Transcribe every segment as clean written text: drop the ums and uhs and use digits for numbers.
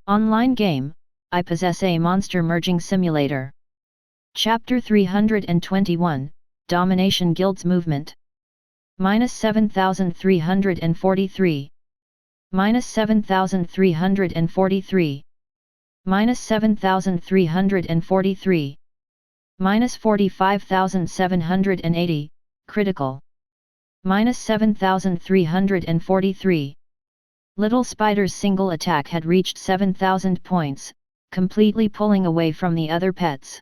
Online game, I possess a monster merging simulator. Chapter 321, Domination Guilds Movement. -7343. -7343. -7343. -45780, critical. -7343. Little Spider's single attack had reached 7,000 points, completely pulling away from the other pets.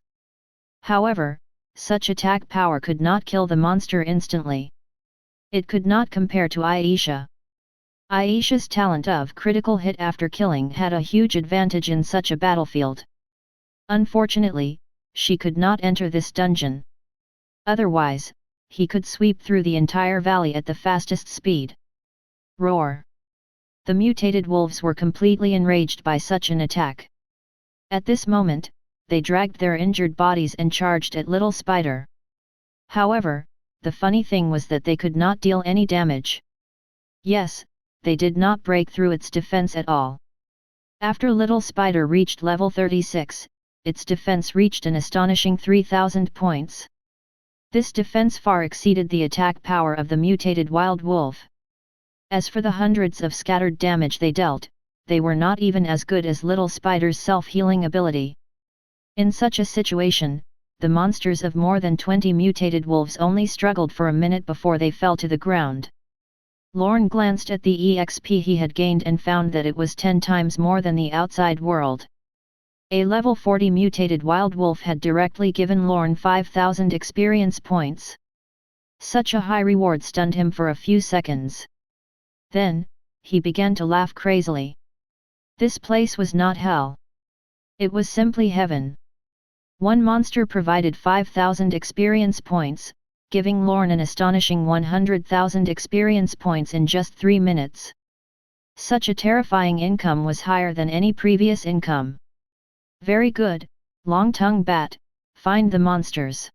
However, such attack power could not kill the monster instantly. It could not compare to Aisha. Aisha's talent of critical hit after killing had a huge advantage in such a battlefield. Unfortunately, she could not enter this dungeon. Otherwise, he could sweep through the entire valley at the fastest speed. Roar! The mutated wolves were completely enraged by such an attack. At this moment, they dragged their injured bodies and charged at Little Spider. However, the funny thing was that they could not deal any damage. Yes, they did not break through its defense at all. After Little Spider reached level 36, its defense reached an astonishing 3,000 points. This defense far exceeded the attack power of the mutated wild wolf. As for the hundreds of scattered damage they dealt, they were not even as good as Little Spider's self-healing ability. In such a situation, the monsters of more than 20 mutated wolves only struggled for a minute before they fell to the ground. Lorne glanced at the EXP he had gained and found that it was 10 times more than the outside world. A level 40 mutated wild wolf had directly given Lorne 5,000 experience points. Such a high reward stunned him for a few seconds. Then, he began to laugh crazily. This place was not hell. It was simply heaven. One monster provided 5,000 experience points, giving Lorne an astonishing 100,000 experience points in just 3 minutes. Such a terrifying income was higher than any previous income. Very good, Long-Tongue Bat, find the monsters.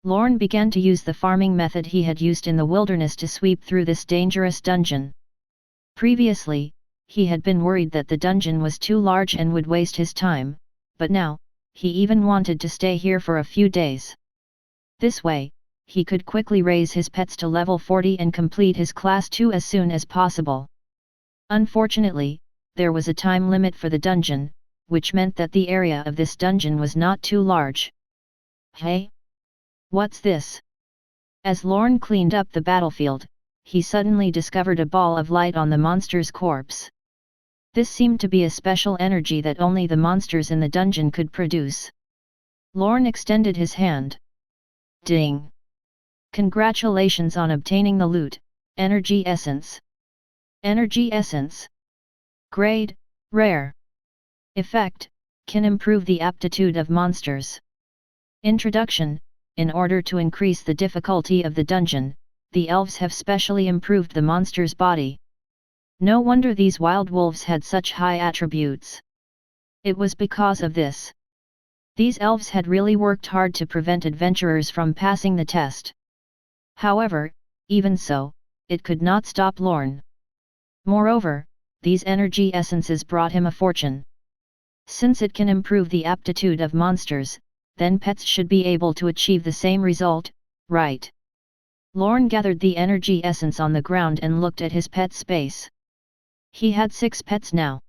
Lorne began to use the farming method he had used in the wilderness to sweep through this dangerous dungeon. Previously, he had been worried that the dungeon was too large and would waste his time, but now, he even wanted to stay here for a few days. This way, he could quickly raise his pets to level 40 and complete his class 2 as soon as possible. Unfortunately, there was a time limit for the dungeon, which meant that the area of this dungeon was not too large. Hey? What's this? As Lorne cleaned up the battlefield, he suddenly discovered a ball of light on the monster's corpse. This seemed to be a special energy that only the monsters in the dungeon could produce. Lorne extended his hand. Ding! Congratulations on obtaining the loot, Energy Essence. Energy Essence. Grade, Rare. Effect, can improve the aptitude of monsters. Introduction. In order to increase the difficulty of the dungeon, the elves have specially improved the monster's body. No wonder these wild wolves had such high attributes. It was because of this. These elves had really worked hard to prevent adventurers from passing the test. However, even so, it could not stop Lorne. Moreover, these energy essences brought him a fortune. Since it can improve the aptitude of monsters, then pets should be able to achieve the same result, right? Lorne gathered the energy essence on the ground and looked at his pet space. He had 6 pets now.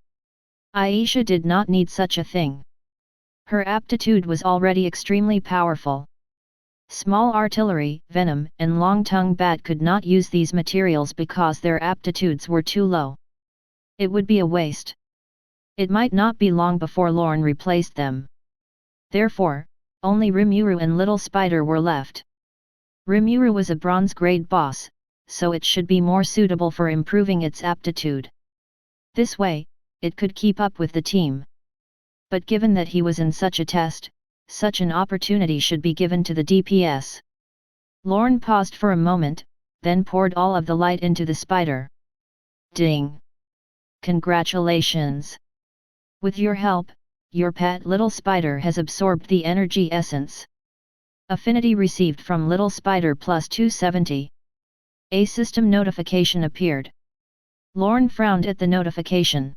Aisha did not need such a thing. Her aptitude was already extremely powerful. Small artillery, venom, and long-tongue bat could not use these materials because their aptitudes were too low. It would be a waste. It might not be long before Lorne replaced them. Therefore, only Rimuru and Little Spider were left. Rimuru was a bronze grade boss, so it should be more suitable for improving its aptitude. This way, it could keep up with the team. But given that he was in such a test, such an opportunity should be given to the DPS. Lorne paused for a moment, then poured all of the light into the spider. Ding! Congratulations! With your help, your pet Little Spider has absorbed the energy essence. Affinity received from Little Spider plus 270. A system notification appeared. Lorne frowned at the notification.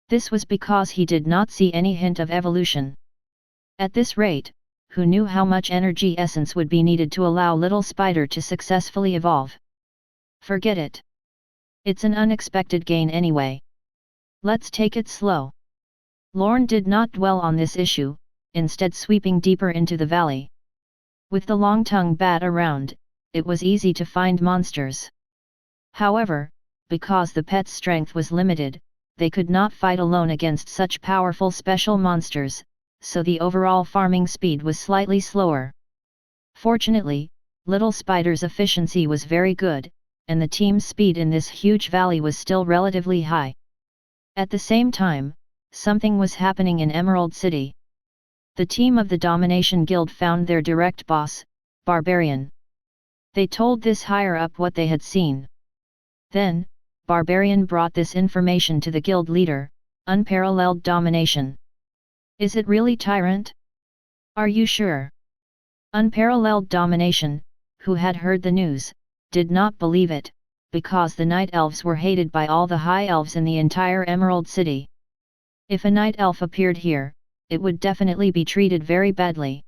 This was because he did not see any hint of evolution. At this rate, who knew how much energy essence would be needed to allow little spider to successfully evolve? Forget it. It's an unexpected gain anyway. Let's take it slow. Lorne did not dwell on this issue, instead sweeping deeper into the valley. With the long-tongued bat around, it was easy to find monsters. However, because the pet's strength was limited, they could not fight alone against such powerful special monsters, so the overall farming speed was slightly slower. Fortunately, Little Spider's efficiency was very good, and the team's speed in this huge valley was still relatively high. At the same time, something was happening in Emerald City. The team of the Domination Guild found their direct boss, Barbarian. They told this higher-up what they had seen. Then, Barbarian brought this information to the guild leader, Unparalleled Domination. Is it really Tyrant? Are you sure? Unparalleled Domination, who had heard the news, did not believe it, because the Night Elves were hated by all the High Elves in the entire Emerald City. If a Night Elf appeared here, it would definitely be treated very badly.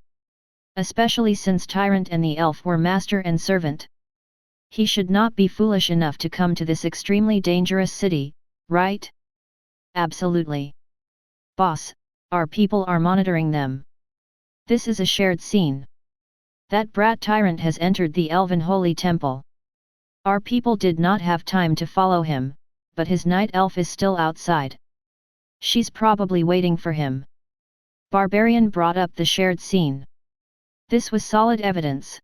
Especially since Tyrant and the Elf were master and servant. He should not be foolish enough to come to this extremely dangerous city, right? Absolutely. Boss, our people are monitoring them. This is a shared scene. That brat Tyrant has entered the Elven Holy Temple. Our people did not have time to follow him, but his Night Elf is still outside. She's probably waiting for him. Barbarian brought up the shared scene. This was solid evidence.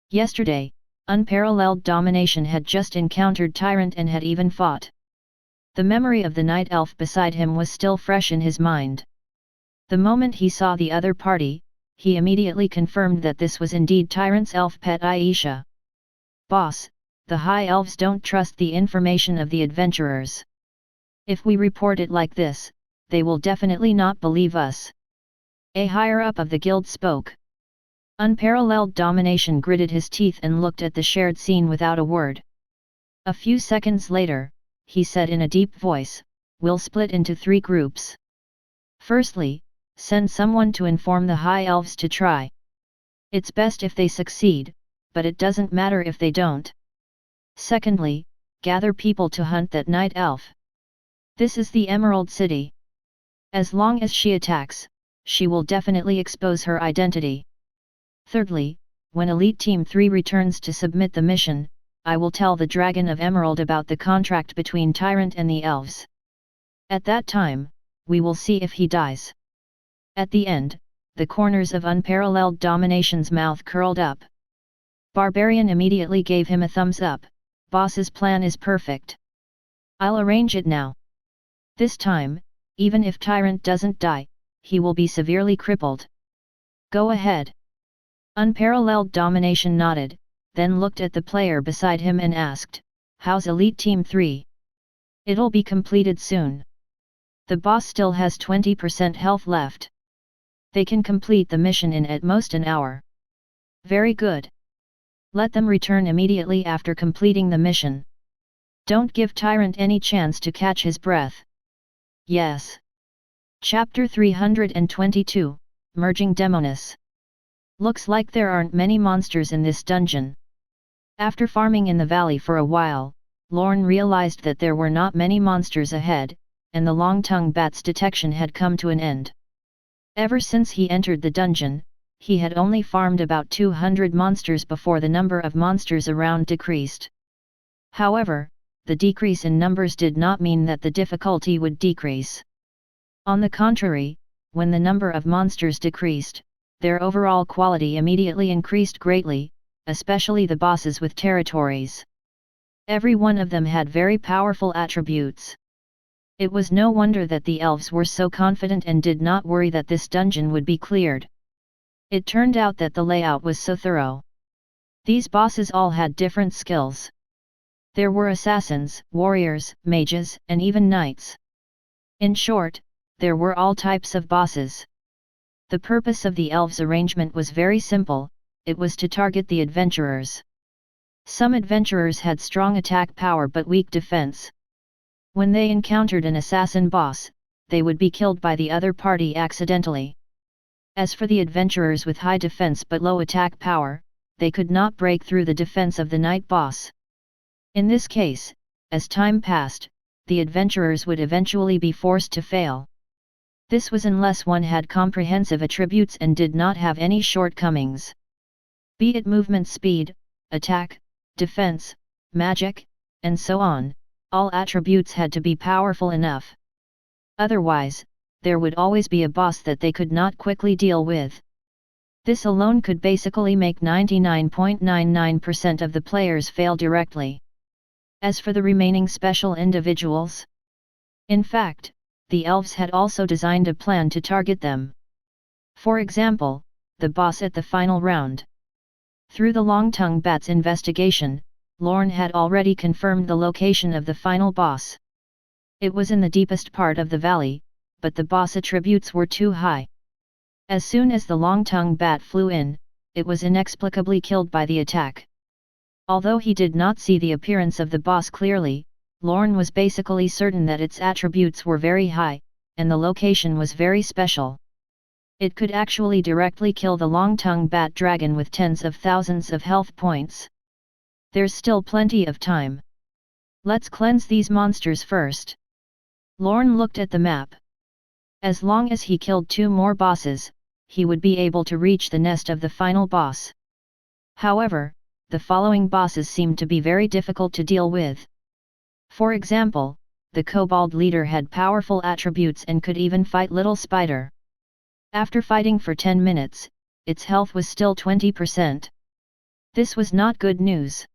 Yesterday, Unparalleled Domination had just encountered Tyrant and had even fought. The memory of the Night Elf beside him was still fresh in his mind. The moment he saw the other party, he immediately confirmed that this was indeed Tyrant's elf pet Aisha. Boss, the High Elves don't trust the information of the adventurers. If we report it like this, they will definitely not believe us. A higher-up of the guild spoke. Unparalleled Domination gritted his teeth and looked at the shared scene without a word. A few seconds later, he said in a deep voice, "We'll split into 3 groups. Firstly, send someone to inform the High Elves to try. It's best if they succeed, but it doesn't matter if they don't. Secondly, gather people to hunt that Night Elf. This is the Emerald City. As long as she attacks, she will definitely expose her identity. Thirdly, when Elite Team 3 returns to submit the mission, I will tell the Dragon of Emerald about the contract between Tyrant and the Elves. At that time, we will see if he dies." At the end, the corners of Unparalleled Domination's mouth curled up. Barbarian immediately gave him a thumbs up. "Boss's plan is perfect. I'll arrange it now. This time, even if Tyrant doesn't die, he will be severely crippled. Go ahead." Unparalleled Domination nodded, then looked at the player beside him and asked, "How's Elite Team 3? It'll be completed soon. The boss still has 20% health left. They can complete the mission in at most an hour." "Very good. Let them return immediately after completing the mission. Don't give Tyrant any chance to catch his breath." "Yes." Chapter 322, Merging Demoness. Looks like there aren't many monsters in this dungeon. After farming in the valley for a while, Lorne realized that there were not many monsters ahead, and the long-tongued bat's detection had come to an end. Ever since he entered the dungeon, he had only farmed about 200 monsters before the number of monsters around decreased. However, the decrease in numbers did not mean that the difficulty would decrease. On the contrary, when the number of monsters decreased, their overall quality immediately increased greatly, especially the bosses with territories. Every one of them had very powerful attributes. It was no wonder that the elves were so confident and did not worry that this dungeon would be cleared. It turned out that the layout was so thorough. These bosses all had different skills. There were assassins, warriors, mages, and even knights. In short, there were all types of bosses. The purpose of the elves' arrangement was very simple, it was to target the adventurers. Some adventurers had strong attack power but weak defense. When they encountered an assassin boss, they would be killed by the other party accidentally. As for the adventurers with high defense but low attack power, they could not break through the defense of the night boss. In this case, as time passed, the adventurers would eventually be forced to fail. This was unless one had comprehensive attributes and did not have any shortcomings. Be it movement speed, attack, defense, magic, and so on, all attributes had to be powerful enough. Otherwise, there would always be a boss that they could not quickly deal with. This alone could basically make 99.99% of the players fail directly. As for the remaining special individuals, in fact, the elves had also designed a plan to target them. For example, the boss at the final round. Through the Long-Tongue Bat's investigation, Lorne had already confirmed the location of the final boss. It was in the deepest part of the valley, but the boss attributes were too high. As soon as the Long-Tongue Bat flew in, it was inexplicably killed by the attack. Although he did not see the appearance of the boss clearly, Lorne was basically certain that its attributes were very high, and the location was very special. It could actually directly kill the Long-Tongue Bat dragon with tens of thousands of health points. There's still plenty of time. Let's cleanse these monsters first. Lorne looked at the map. As long as he killed 2 more bosses, he would be able to reach the nest of the final boss. However, the following bosses seemed to be very difficult to deal with. For example, the kobold leader had powerful attributes and could even fight Little Spider. After fighting for 10 minutes, its health was still 20%. This was not good news.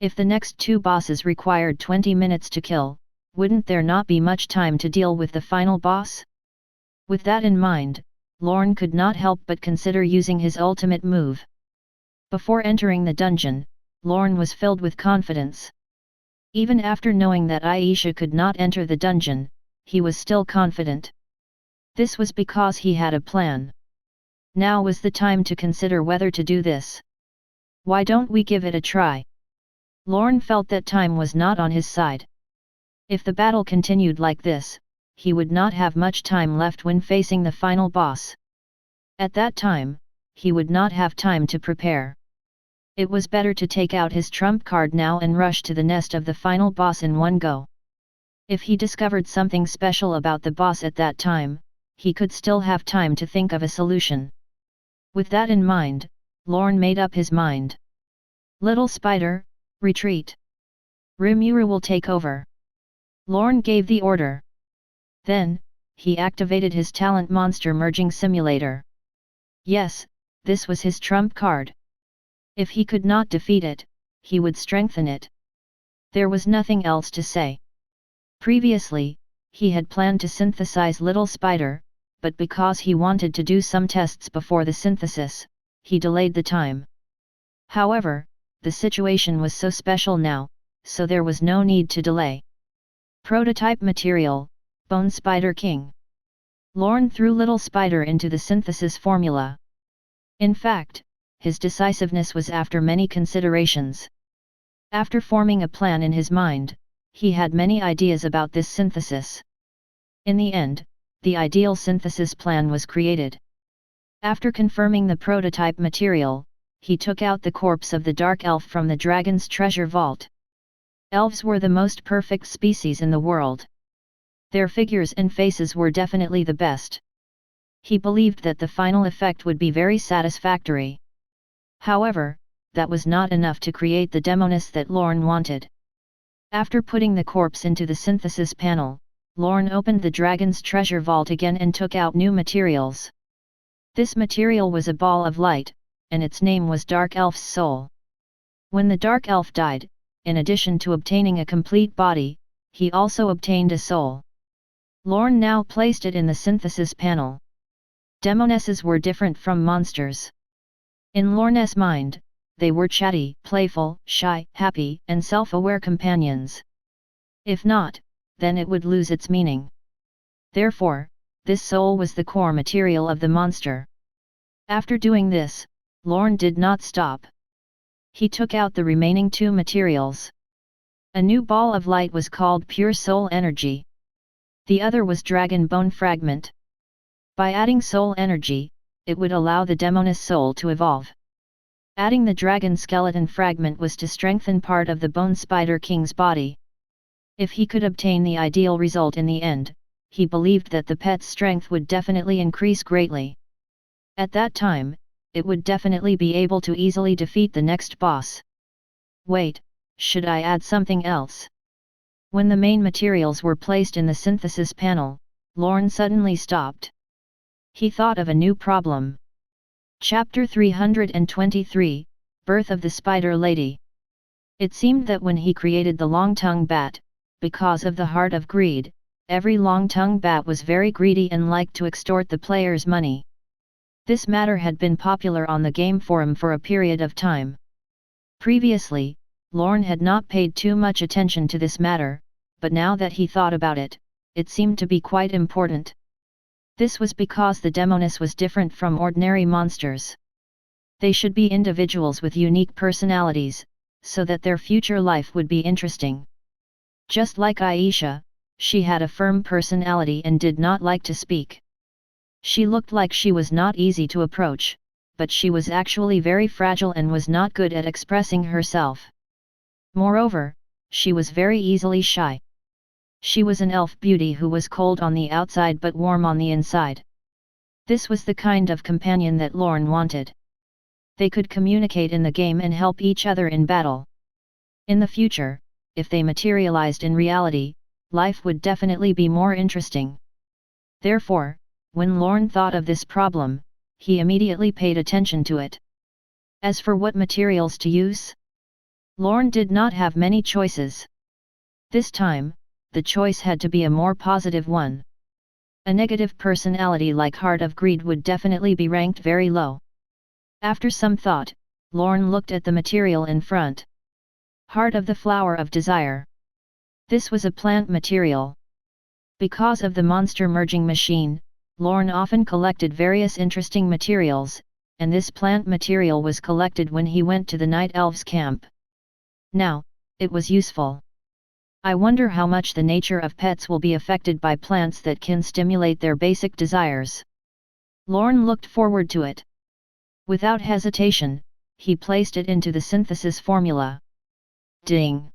If the next 2 bosses required 20 minutes to kill, wouldn't there not be much time to deal with the final boss? With that in mind, Lorne could not help but consider using his ultimate move. Before entering the dungeon, Lorne was filled with confidence. Even after knowing that Aisha could not enter the dungeon, he was still confident. This was because he had a plan. Now was the time to consider whether to do this. Why don't we give it a try? Lorne felt that time was not on his side. If the battle continued like this, he would not have much time left when facing the final boss. At that time, he would not have time to prepare. It was better to take out his trump card now and rush to the nest of the final boss in one go. If he discovered something special about the boss at that time, he could still have time to think of a solution. With that in mind, Lorne made up his mind. Little Spider, retreat. Rimuru will take over. Lorne gave the order. Then, he activated his talent monster merging simulator. Yes, this was his trump card. If he could not defeat it, he would strengthen it. There was nothing else to say. Previously, he had planned to synthesize Little Spider, but because he wanted to do some tests before the synthesis, he delayed the time. However, the situation was so special now, so there was no need to delay. Prototype material, Bone Spider King. Lorne threw Little Spider into the synthesis formula. In fact, his decisiveness was after many considerations. After forming a plan in his mind, he had many ideas about this synthesis. In the end, the ideal synthesis plan was created. After confirming the prototype material, he took out the corpse of the dark elf from the dragon's treasure vault. Elves were the most perfect species in the world. Their figures and faces were definitely the best. He believed that the final effect would be very satisfactory. However, that was not enough to create the Demoness that Lorne wanted. After putting the corpse into the synthesis panel, Lorne opened the dragon's treasure vault again and took out new materials. This material was a ball of light, and its name was Dark Elf's Soul. When the Dark Elf died, in addition to obtaining a complete body, he also obtained a soul. Lorne now placed it in the synthesis panel. Demonesses were different from monsters. In Lorne's mind, they were chatty, playful, shy, happy, and self-aware companions. If not, then it would lose its meaning. Therefore, this soul was the core material of the monster. After doing this, Lorne did not stop. He took out the remaining 2 materials. A new ball of light was called Pure Soul Energy. The other was Dragon Bone Fragment. By adding soul energy, it would allow the Demoness soul to evolve. Adding the dragon skeleton fragment was to strengthen part of the Bone Spider King's body. If he could obtain the ideal result in the end, he believed that the pet's strength would definitely increase greatly. At that time, it would definitely be able to easily defeat the next boss. Wait, should I add something else? When the main materials were placed in the synthesis panel, Lorne suddenly stopped. He thought of a new problem. Chapter 323, Birth of the Spider Lady. It seemed that when he created the long-tongue bat, because of the heart of greed, every long-tongue bat was very greedy and liked to extort the player's money. This matter had been popular on the game forum for a period of time. Previously, Lorne had not paid too much attention to this matter, but now that he thought about it, it seemed to be quite important. This was because the Demoness was different from ordinary monsters. They should be individuals with unique personalities, so that their future life would be interesting. Just like Aisha, she had a firm personality and did not like to speak. She looked like she was not easy to approach, but she was actually very fragile and was not good at expressing herself. Moreover, she was very easily shy. She was an elf beauty who was cold on the outside but warm on the inside. This was the kind of companion that Lorne wanted. They could communicate in the game and help each other in battle. In the future, if they materialized in reality, life would definitely be more interesting. Therefore, when Lorne thought of this problem, he immediately paid attention to it. As for what materials to use, Lorne did not have many choices. This time, the choice had to be a more positive one. A negative personality like Heart of Greed would definitely be ranked very low. After some thought, Lorne looked at the material in front. Heart of the Flower of Desire. This was a plant material. Because of the monster merging machine, Lorne often collected various interesting materials, and this plant material was collected when he went to the Night Elves camp. Now, it was useful. I wonder how much the nature of pets will be affected by plants that can stimulate their basic desires. Lorne looked forward to it. Without hesitation, he placed it into the synthesis formula. Ding!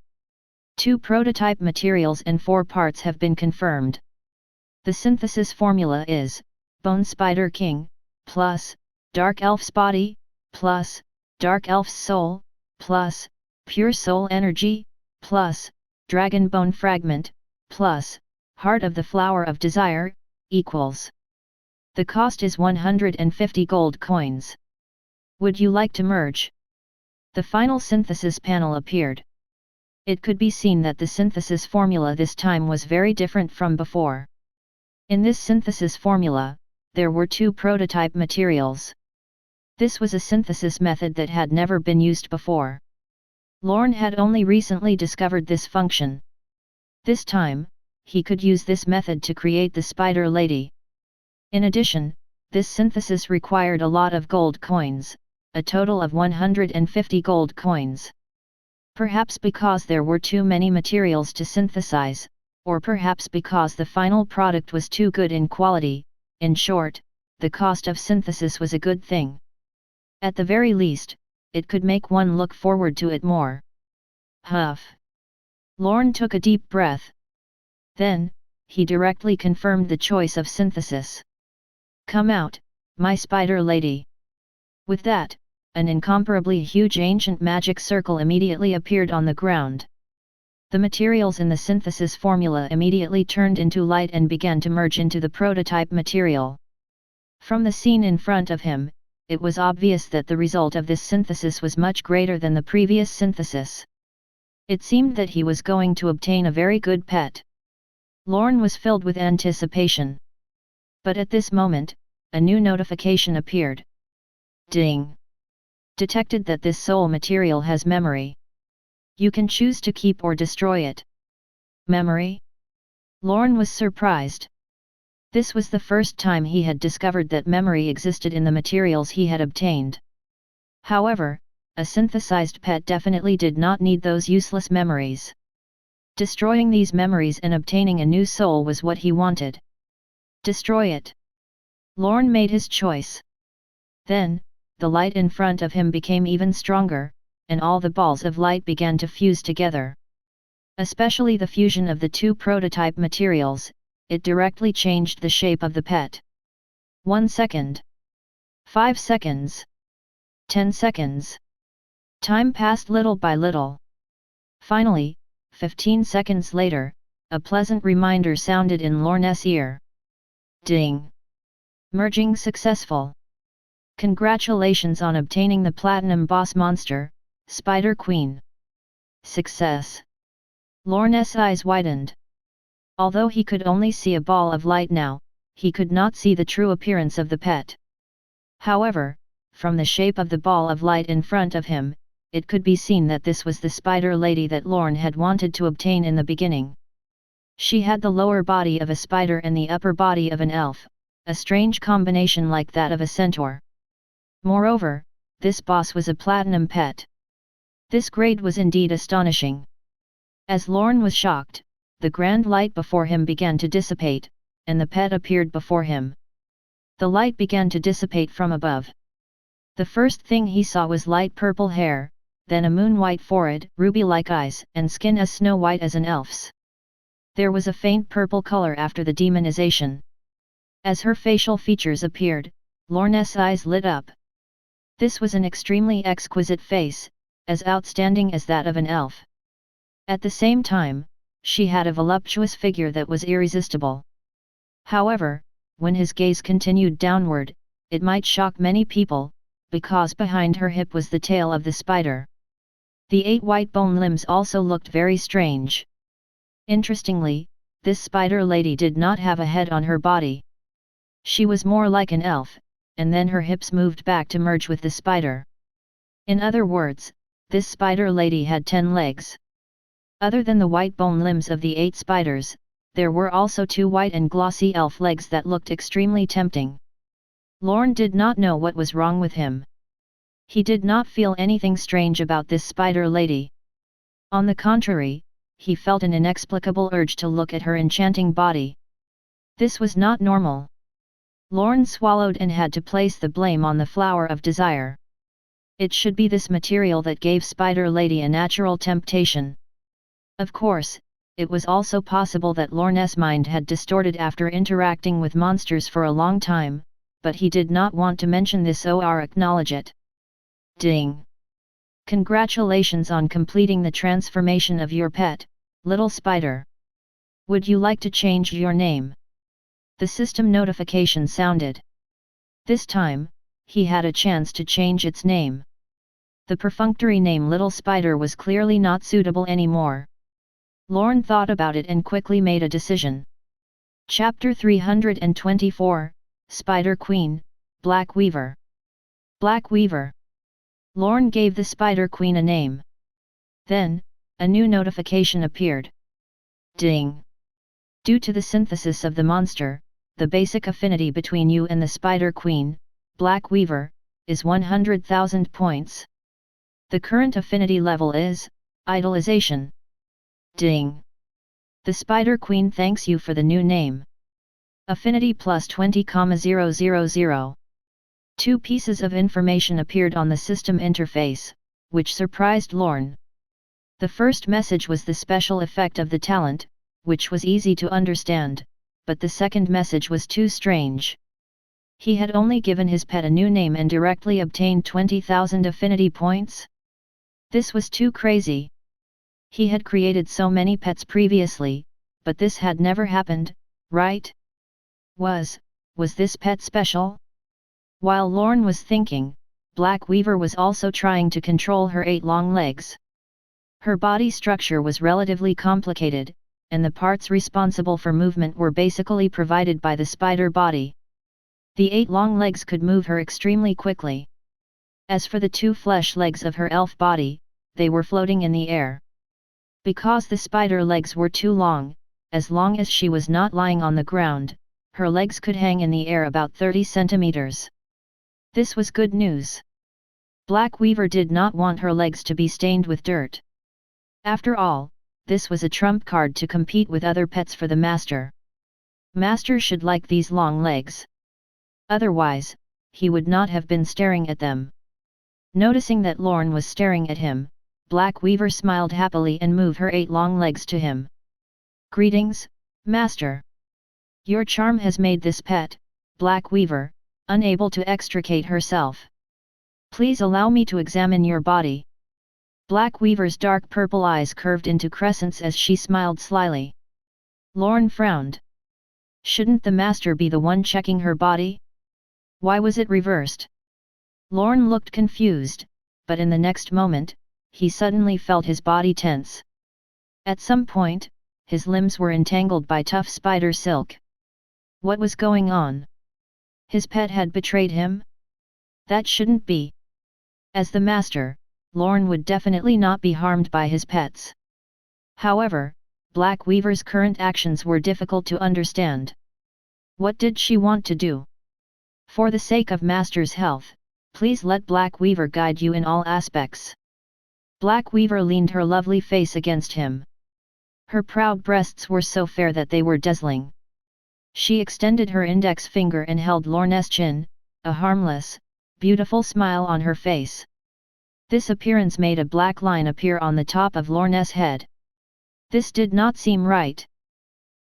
2 prototype materials and 4 parts have been confirmed. The synthesis formula is, Bone Spider King, plus, Dark Elf's Body, plus, Dark Elf's Soul, plus, Pure Soul Energy, plus, Dragon Bone Fragment, plus, Heart of the Flower of Desire, equals. The cost is 150 gold coins. Would you like to merge? The final synthesis panel appeared. It could be seen that the synthesis formula this time was very different from before. In this synthesis formula, there were 2 prototype materials. This was a synthesis method that had never been used before. Lorne had only recently discovered this function. This time, he could use this method to create the Spider Lady. In addition, this synthesis required a lot of gold coins, a total of 150 gold coins. Perhaps because there were too many materials to synthesize, or perhaps because the final product was too good in quality. In short, the cost of synthesis was a good thing. At the very least, it could make one look forward to it more. Huff! Lorne took a deep breath. Then, he directly confirmed the choice of synthesis. Come out, my Spider Lady. With that, an incomparably huge ancient magic circle immediately appeared on the ground. The materials in the synthesis formula immediately turned into light and began to merge into the prototype material. From the scene in front of him, it was obvious that the result of this synthesis was much greater than the previous synthesis. It seemed that he was going to obtain a very good pet. Lorne was filled with anticipation. But at this moment, a new notification appeared. Ding! Detected that this soul material has memory. You can choose to keep or destroy it. Memory? Lorne was surprised. This was the first time he had discovered that memory existed in the materials he had obtained. However, a synthesized pet definitely did not need those useless memories. Destroying these memories and obtaining a new soul was what he wanted. Destroy it. Lorne made his choice. Then, the light in front of him became even stronger, and all the balls of light began to fuse together. Especially the fusion of the two prototype materials, it directly changed the shape of the pet. 1 second. 5 seconds. 10 seconds. Time passed little by little. Finally, 15 seconds later, a pleasant reminder sounded in Lorne's ear. Ding! Merging successful. Congratulations on obtaining the Platinum Boss Monster, Spider Queen. Success. Lorne's eyes widened. Although he could only see a ball of light now, he could not see the true appearance of the pet. However, from the shape of the ball of light in front of him, it could be seen that this was the spider lady that Lorne had wanted to obtain in the beginning. She had the lower body of a spider and the upper body of an elf, a strange combination like that of a centaur. Moreover, this boss was a platinum pet. This grade was indeed astonishing. As Lorne was shocked, the grand light before him began to dissipate, and the pet appeared before him. The light began to dissipate from above. The first thing he saw was light purple hair, then a moon-white forehead, ruby-like eyes, and skin as snow-white as an elf's. There was a faint purple color after the demonization. As her facial features appeared, Lorne's eyes lit up. This was an extremely exquisite face, as outstanding as that of an elf. At the same time, she had a voluptuous figure that was irresistible. However, when his gaze continued downward, it might shock many people, because behind her hip was the tail of the spider. The 8 white bone limbs also looked very strange. Interestingly, this spider lady did not have a head on her body. She was more like an elf, and then her hips moved back to merge with the spider. In other words, this spider lady had 10 legs. Other than the white bone limbs of the 8 spiders, there were also 2 white and glossy elf legs that looked extremely tempting. Lorne did not know what was wrong with him. He did not feel anything strange about this spider lady. On the contrary, he felt an inexplicable urge to look at her enchanting body. This was not normal. Lorne swallowed and had to place the blame on the flower of desire. It should be this material that gave Spider Lady a natural temptation. Of course, it was also possible that Lorne's mind had distorted after interacting with monsters for a long time, but he did not want to mention this or acknowledge it. Ding! Congratulations on completing the transformation of your pet, little spider. Would you like to change your name? The system notification sounded. This time, he had a chance to change its name. The perfunctory name Little Spider was clearly not suitable anymore. Lorne thought about it and quickly made a decision. Chapter 324, Spider Queen, Black Weaver. Black Weaver. Lorne gave the Spider Queen a name. Then, a new notification appeared. Ding! Due to the synthesis of the monster, the basic affinity between you and the Spider Queen, Black Weaver, is 100,000 points. The current affinity level is Idolization. Ding! The Spider Queen thanks you for the new name. Affinity plus 20,000. 2 pieces of information appeared on the system interface, which surprised Lorne. The first message was the special effect of the talent, which was easy to understand, but the second message was too strange. He had only given his pet a new name and directly obtained 20,000 affinity points? This was too crazy. He had created so many pets previously, but this had never happened, right? Was this pet special? While Lorne was thinking, Black Weaver was also trying to control her 8 long legs. Her body structure was relatively complicated, and the parts responsible for movement were basically provided by the spider body. The 8 long legs could move her extremely quickly. As for the 2 flesh legs of her elf body, they were floating in the air. Because the spider legs were too long, as long as she was not lying on the ground, her legs could hang in the air about 30 centimeters. This was good news. Black Weaver did not want her legs to be stained with dirt. After all, this was a trump card to compete with other pets for the master. Master should like these long legs. Otherwise, he would not have been staring at them. Noticing that Lorne was staring at him, Black Weaver smiled happily and moved her 8 long legs to him. "Greetings, Master. Your charm has made this pet, Black Weaver, unable to extricate herself. Please allow me to examine your body." Black Weaver's dark purple eyes curved into crescents as she smiled slyly. Lorne frowned. Shouldn't the master be the one checking her body? Why was it reversed? Lorne looked confused, but in the next moment, he suddenly felt his body tense. At some point, his limbs were entangled by tough spider silk. What was going on? His pet had betrayed him? That shouldn't be. As the master, Lorne would definitely not be harmed by his pets. However, Black Weaver's current actions were difficult to understand. What did she want to do? For the sake of Master's health, please let Black Weaver guide you in all aspects. Black Weaver leaned her lovely face against him. Her proud breasts were so fair that they were dazzling. She extended her index finger and held Lorne's chin, a harmless, beautiful smile on her face. This appearance made a black line appear on the top of Lorne's head. This did not seem right.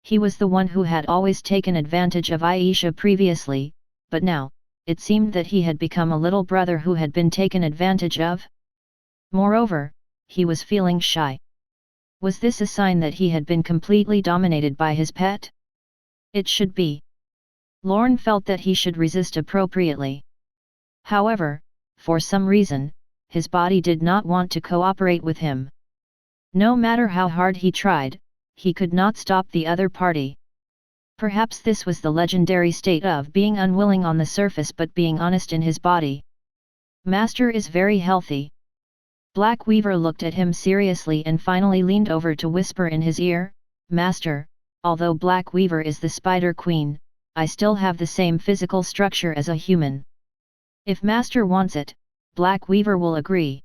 He was the one who had always taken advantage of Aisha previously, but now, it seemed that he had become a little brother who had been taken advantage of. Moreover, he was feeling shy. Was this a sign that he had been completely dominated by his pet? It should be. Lorne felt that he should resist appropriately. However, for some reason, his body did not want to cooperate with him. No matter how hard he tried, he could not stop the other party. Perhaps this was the legendary state of being unwilling on the surface but being honest in his body. Master is very healthy. Black Weaver looked at him seriously and finally leaned over to whisper in his ear, "Master, although Black Weaver is the Spider Queen, I still have the same physical structure as a human. If Master wants it, Black Weaver will agree."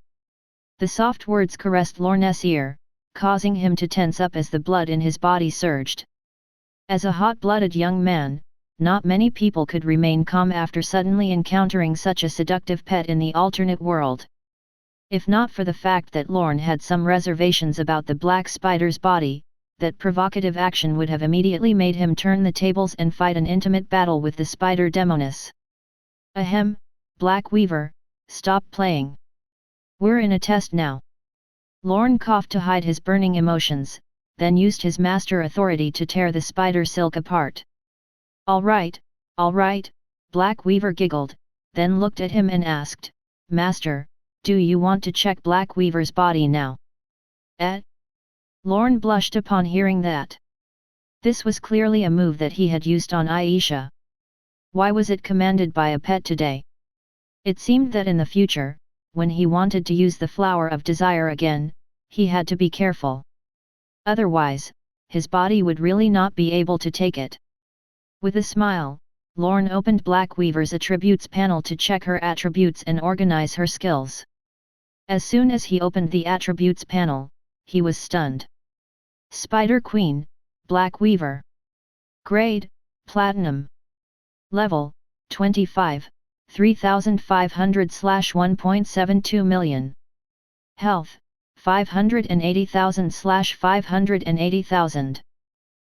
The soft words caressed Lorne's ear, causing him to tense up as the blood in his body surged. As a hot-blooded young man, not many people could remain calm after suddenly encountering such a seductive pet in the alternate world. If not for the fact that Lorne had some reservations about the black spider's body, that provocative action would have immediately made him turn the tables and fight an intimate battle with the spider Demoness. "Ahem, Black Weaver, stop playing. We're in a test now." Lorne coughed to hide his burning emotions, then used his master authority to tear the spider silk apart. All right," Black Weaver giggled, then looked at him and asked, "Master, do you want to check Black Weaver's body now?" Lorne blushed upon hearing that. This was clearly a move that he had used on Aisha. Why was it commanded by a pet today? It seemed that in the future, when he wanted to use the flower of desire again, he had to be careful. Otherwise, his body would really not be able to take it. With a smile, Lorne opened Black Weaver's attributes panel to check her attributes and organize her skills. As soon as he opened the attributes panel, he was stunned. Spider Queen, Black Weaver. Grade, Platinum. Level, 25, 3500/1.72 million. Health, 580,000/580,000.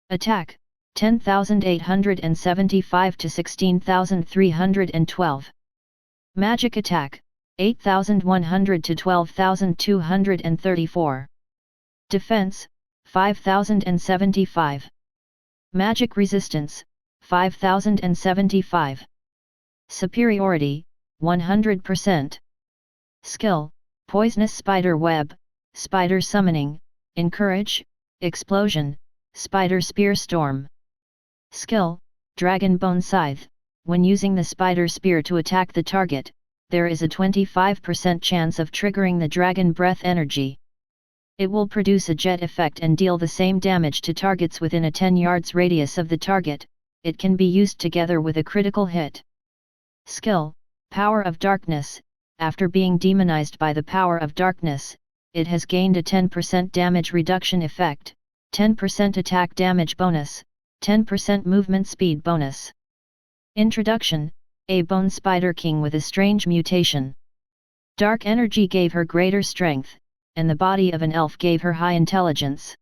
Attack, 10,875 to 16,312. Magic attack, 8,100 to 12,234. Defense, 5,075. Magic resistance, 5,075. Superiority, 100%. Skill, Poisonous Spider Web, Spider Summoning, Encourage, Explosion, Spider Spear Storm. Skill, Dragon Bone Scythe. When using the spider spear to attack the target, there is a 25% chance of triggering the Dragon Breath energy. It will produce a jet effect and deal the same damage to targets within a 10 yards radius of the target. It can be used together with a critical hit. Skill, Power of Darkness. After being demonized by the power of darkness, it has gained a 10% damage reduction effect, 10% attack damage bonus, 10% movement speed bonus. Introduction: a bone spider king with a strange mutation. Dark energy gave her greater strength, and the body of an elf gave her high intelligence.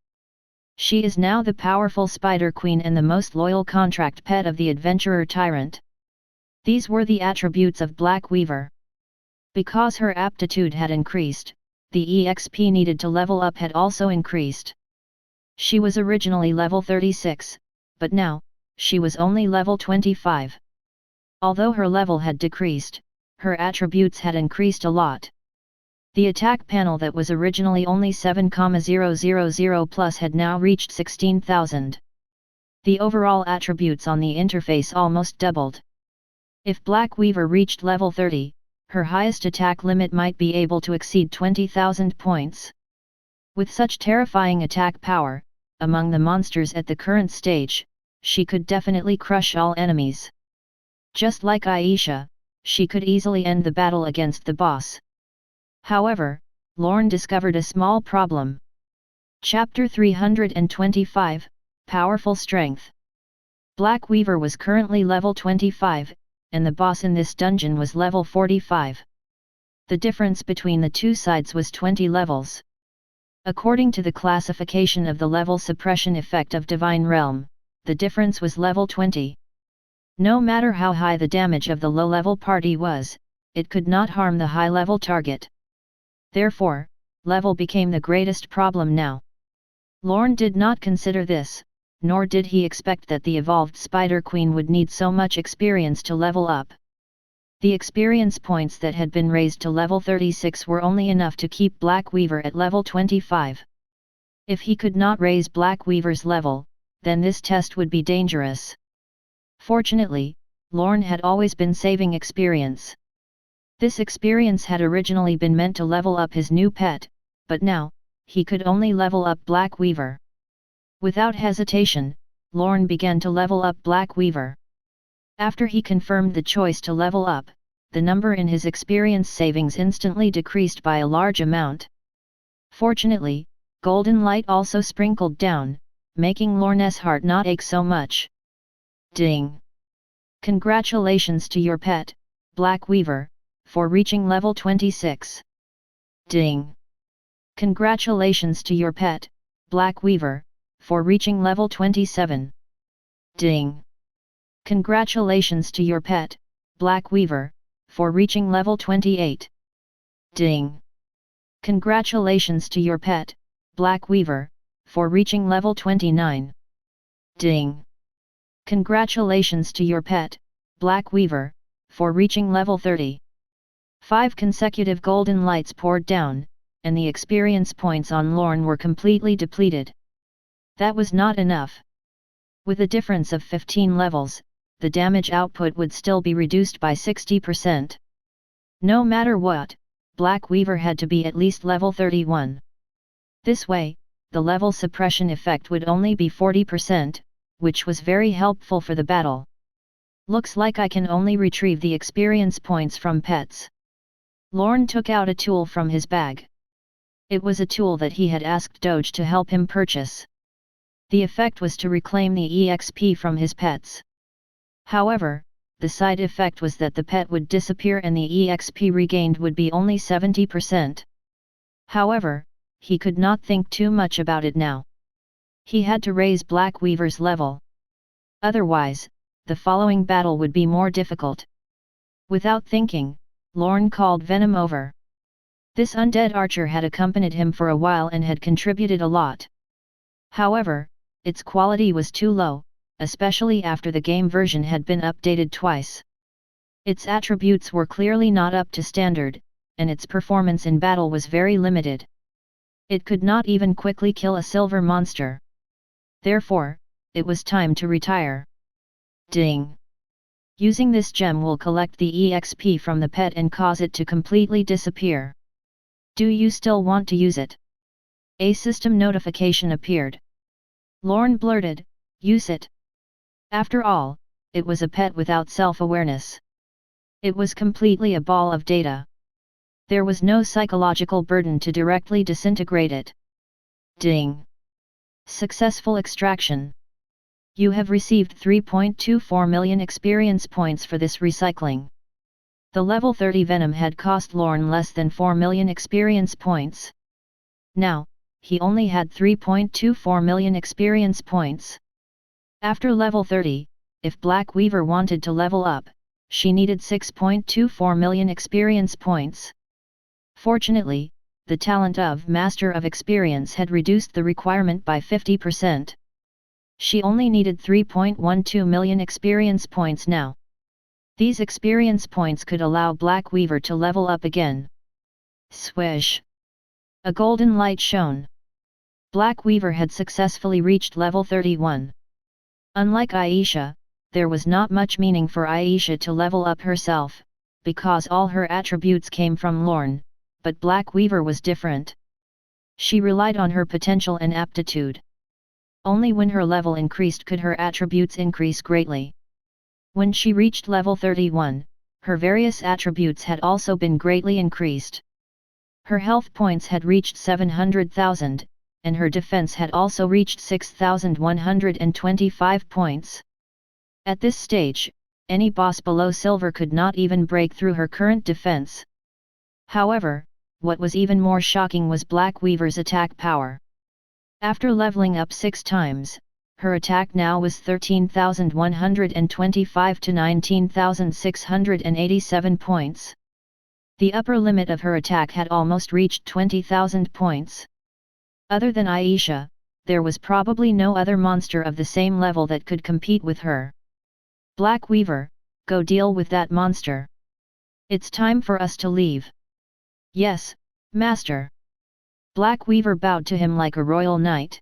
She is now the powerful spider queen and the most loyal contract pet of the adventurer tyrant. These were the attributes of Black Weaver. Because her aptitude had increased, the EXP needed to level up had also increased. She was originally level 36, but now, she was only level 25. Although her level had decreased, her attributes had increased a lot. The attack panel that was originally only 7,000 plus had now reached 16,000. The overall attributes on the interface almost doubled. If Black Weaver reached level 30, her highest attack limit might be able to exceed 20,000 points. With such terrifying attack power, among the monsters at the current stage, she could definitely crush all enemies. Just like Aisha, she could easily end the battle against the boss. However, Lorne discovered a small problem. Chapter 325, Powerful Strength. Black Weaver was currently level 25, and the boss in this dungeon was level 45. The difference between the two sides was 20 levels. According to the classification of the level suppression effect of Divine Realm, the difference was level 20. No matter how high the damage of the low-level party was, it could not harm the high-level target. Therefore, level became the greatest problem now. Lorne did not consider this, nor did he expect that the evolved Spider Queen would need so much experience to level up. The experience points that had been raised to level 36 were only enough to keep Black Weaver at level 25. If he could not raise Black Weaver's level, then this test would be dangerous. Fortunately, Lorne had always been saving experience. This experience had originally been meant to level up his new pet, but now, he could only level up Black Weaver. Without hesitation, Lorne began to level up Black Weaver. After he confirmed the choice to level up, the number in his experience savings instantly decreased by a large amount. Fortunately, golden light also sprinkled down, making Lorne's heart not ache so much. Ding! Congratulations to your pet, Black Weaver, for reaching level 26. Ding! Congratulations to your pet, Black Weaver, for reaching level 27. Ding! Congratulations to your pet, Black Weaver, for reaching level 28. Ding! Congratulations to your pet, Black Weaver, for reaching level 29. Ding! Congratulations to your pet, Black Weaver, for reaching level 30. 5 consecutive golden lights poured down, and the experience points on Lorne were completely depleted. That was not enough. With a difference of 15 levels, the damage output would still be reduced by 60%. No matter what, Black Weaver had to be at least level 31. This way, the level suppression effect would only be 40%, which was very helpful for the battle. Looks like I can only retrieve the experience points from pets. Lorne took out a tool from his bag. It was a tool that he had asked Doge to help him purchase. The effect was to reclaim the EXP from his pets. However, the side effect was that the pet would disappear and the EXP regained would be only 70%. However, he could not think too much about it now. He had to raise Black Weaver's level. Otherwise, the following battle would be more difficult. Without thinking, Lorne called Venom over. This undead archer had accompanied him for a while and had contributed a lot. However, its quality was too low, especially after the game version had been updated twice. Its attributes were clearly not up to standard, and its performance in battle was very limited. It could not even quickly kill a silver monster. Therefore, it was time to retire. Ding! Using this gem will collect the EXP from the pet and cause it to completely disappear. Do you still want to use it? A system notification appeared. Lorne blurted, "Use it." After all, it was a pet without self-awareness. It was completely a ball of data. There was no psychological burden to directly disintegrate it. Ding! Successful extraction. You have received 3.24 million experience points for this recycling. The level 30 Venom had cost Lorne less than 4 million experience points. Now, he only had 3.24 million experience points. After level 30, if Black Weaver wanted to level up, she needed 6.24 million experience points. Fortunately, the talent of Master of Experience had reduced the requirement by 50%. She only needed 3.12 million experience points now. These experience points could allow Black Weaver to level up again. Swish! A golden light shone. Black Weaver had successfully reached level 31. Unlike Aisha, there was not much meaning for Aisha to level up herself, because all her attributes came from Lorne, but Black Weaver was different. She relied on her potential and aptitude. Only when her level increased could her attributes increase greatly. When she reached level 31, her various attributes had also been greatly increased. Her health points had reached 700,000, and her defense had also reached 6,125 points. At this stage, any boss below silver could not even break through her current defense. However, what was even more shocking was Black Weaver's attack power. After leveling up 6 times, her attack now was 13,125 to 19,687 points. The upper limit of her attack had almost reached 20,000 points. Other than Aisha, there was probably no other monster of the same level that could compete with her. Black Weaver, go deal with that monster. It's time for us to leave. Yes, Master. Black Weaver bowed to him like a royal knight.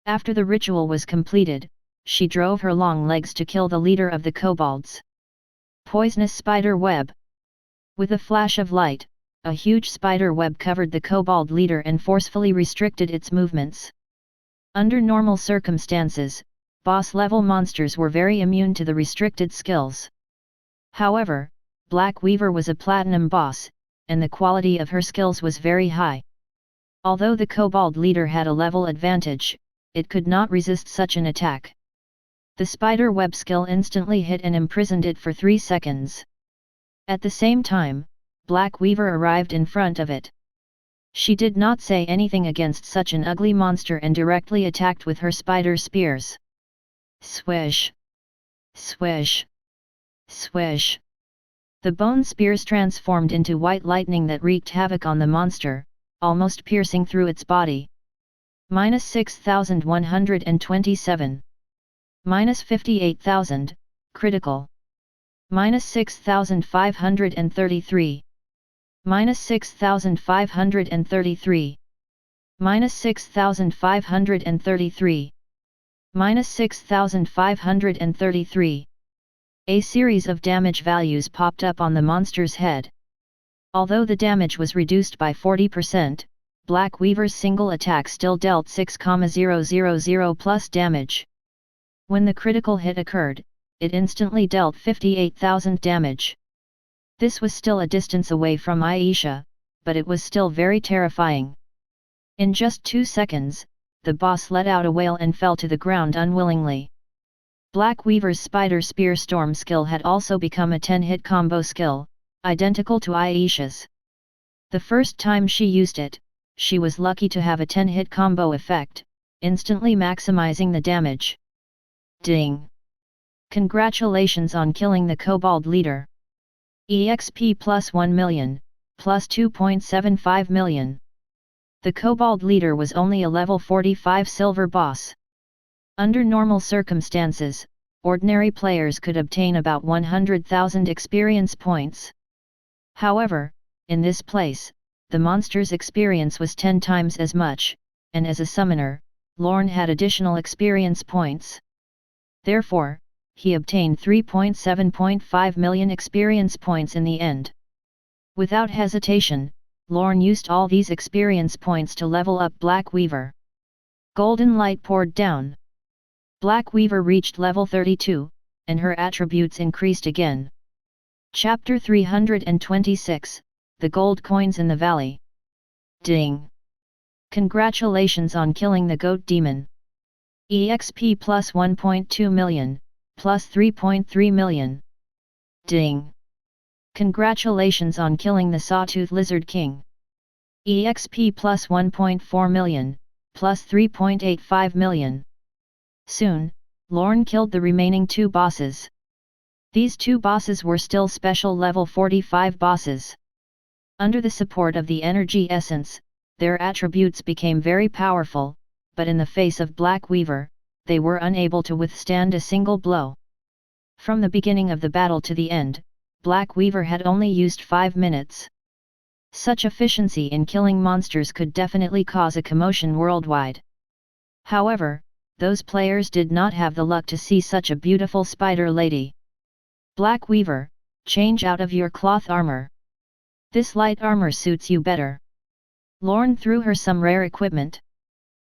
After the ritual was completed, she drove her long legs to kill the leader of the kobolds. Poisonous spider web. With a flash of light, a huge spider web covered the kobold leader and forcefully restricted its movements. Under normal circumstances, boss-level monsters were very immune to the restricted skills. However, Black Weaver was a platinum boss, and the quality of her skills was very high. Although the kobold leader had a level advantage, it could not resist such an attack. The spider web skill instantly hit and imprisoned it for 3 seconds. At the same time, Black Weaver arrived in front of it. She did not say anything against such an ugly monster and directly attacked with her spider spears. Swish! Swish! Swish! The bone spears transformed into white lightning that wreaked havoc on the monster, almost piercing through its body. Minus 6,127. Minus 58,000, critical. Minus 6,533. Minus 6,533. Minus 6,533. Minus 6,533. A series of damage values popped up on the monster's head. Although the damage was reduced by 40%, Black Weaver's single attack still dealt 6,000 plus damage. When the critical hit occurred, it instantly dealt 58,000 damage. This was still a distance away from Aisha, but it was still very terrifying. In just 2 seconds, the boss let out a wail and fell to the ground unwillingly. Black Weaver's Spider Spear Storm skill had also become a 10-hit combo skill, identical to Aisha's. The first time she used it, she was lucky to have a 10-hit combo effect, instantly maximizing the damage. Ding! Congratulations on killing the kobold leader. EXP plus 1 million, plus 2.75 million. The kobold leader was only a level 45 silver boss. Under normal circumstances, ordinary players could obtain about 100,000 experience points. However, in this place, the monster's experience was 10 times as much, and as a summoner, Lorne had additional experience points. Therefore, he obtained 3.7.5 million experience points in the end. Without hesitation, Lorne used all these experience points to level up Black Weaver. Golden light poured down. Black Weaver reached level 32, and her attributes increased again. Chapter 326, the gold coins in the valley. Ding! Congratulations on killing the goat demon. EXP plus 1.2 million, plus 3.3 million. Ding! Congratulations on killing the Sawtooth Lizard King. EXP plus 1.4 million, plus 3.85 million. Soon, Lorne killed the remaining 2 bosses. These 2 bosses were still special level 45 bosses. Under the support of the energy essence, their attributes became very powerful, but in the face of Black Weaver, they were unable to withstand a single blow. From the beginning of the battle to the end, Black Weaver had only used 5 minutes. Such efficiency in killing monsters could definitely cause a commotion worldwide. However, those players did not have the luck to see such a beautiful spider lady. Black Weaver, change out of your cloth armor. This light armor suits you better. Lorne threw her some rare equipment.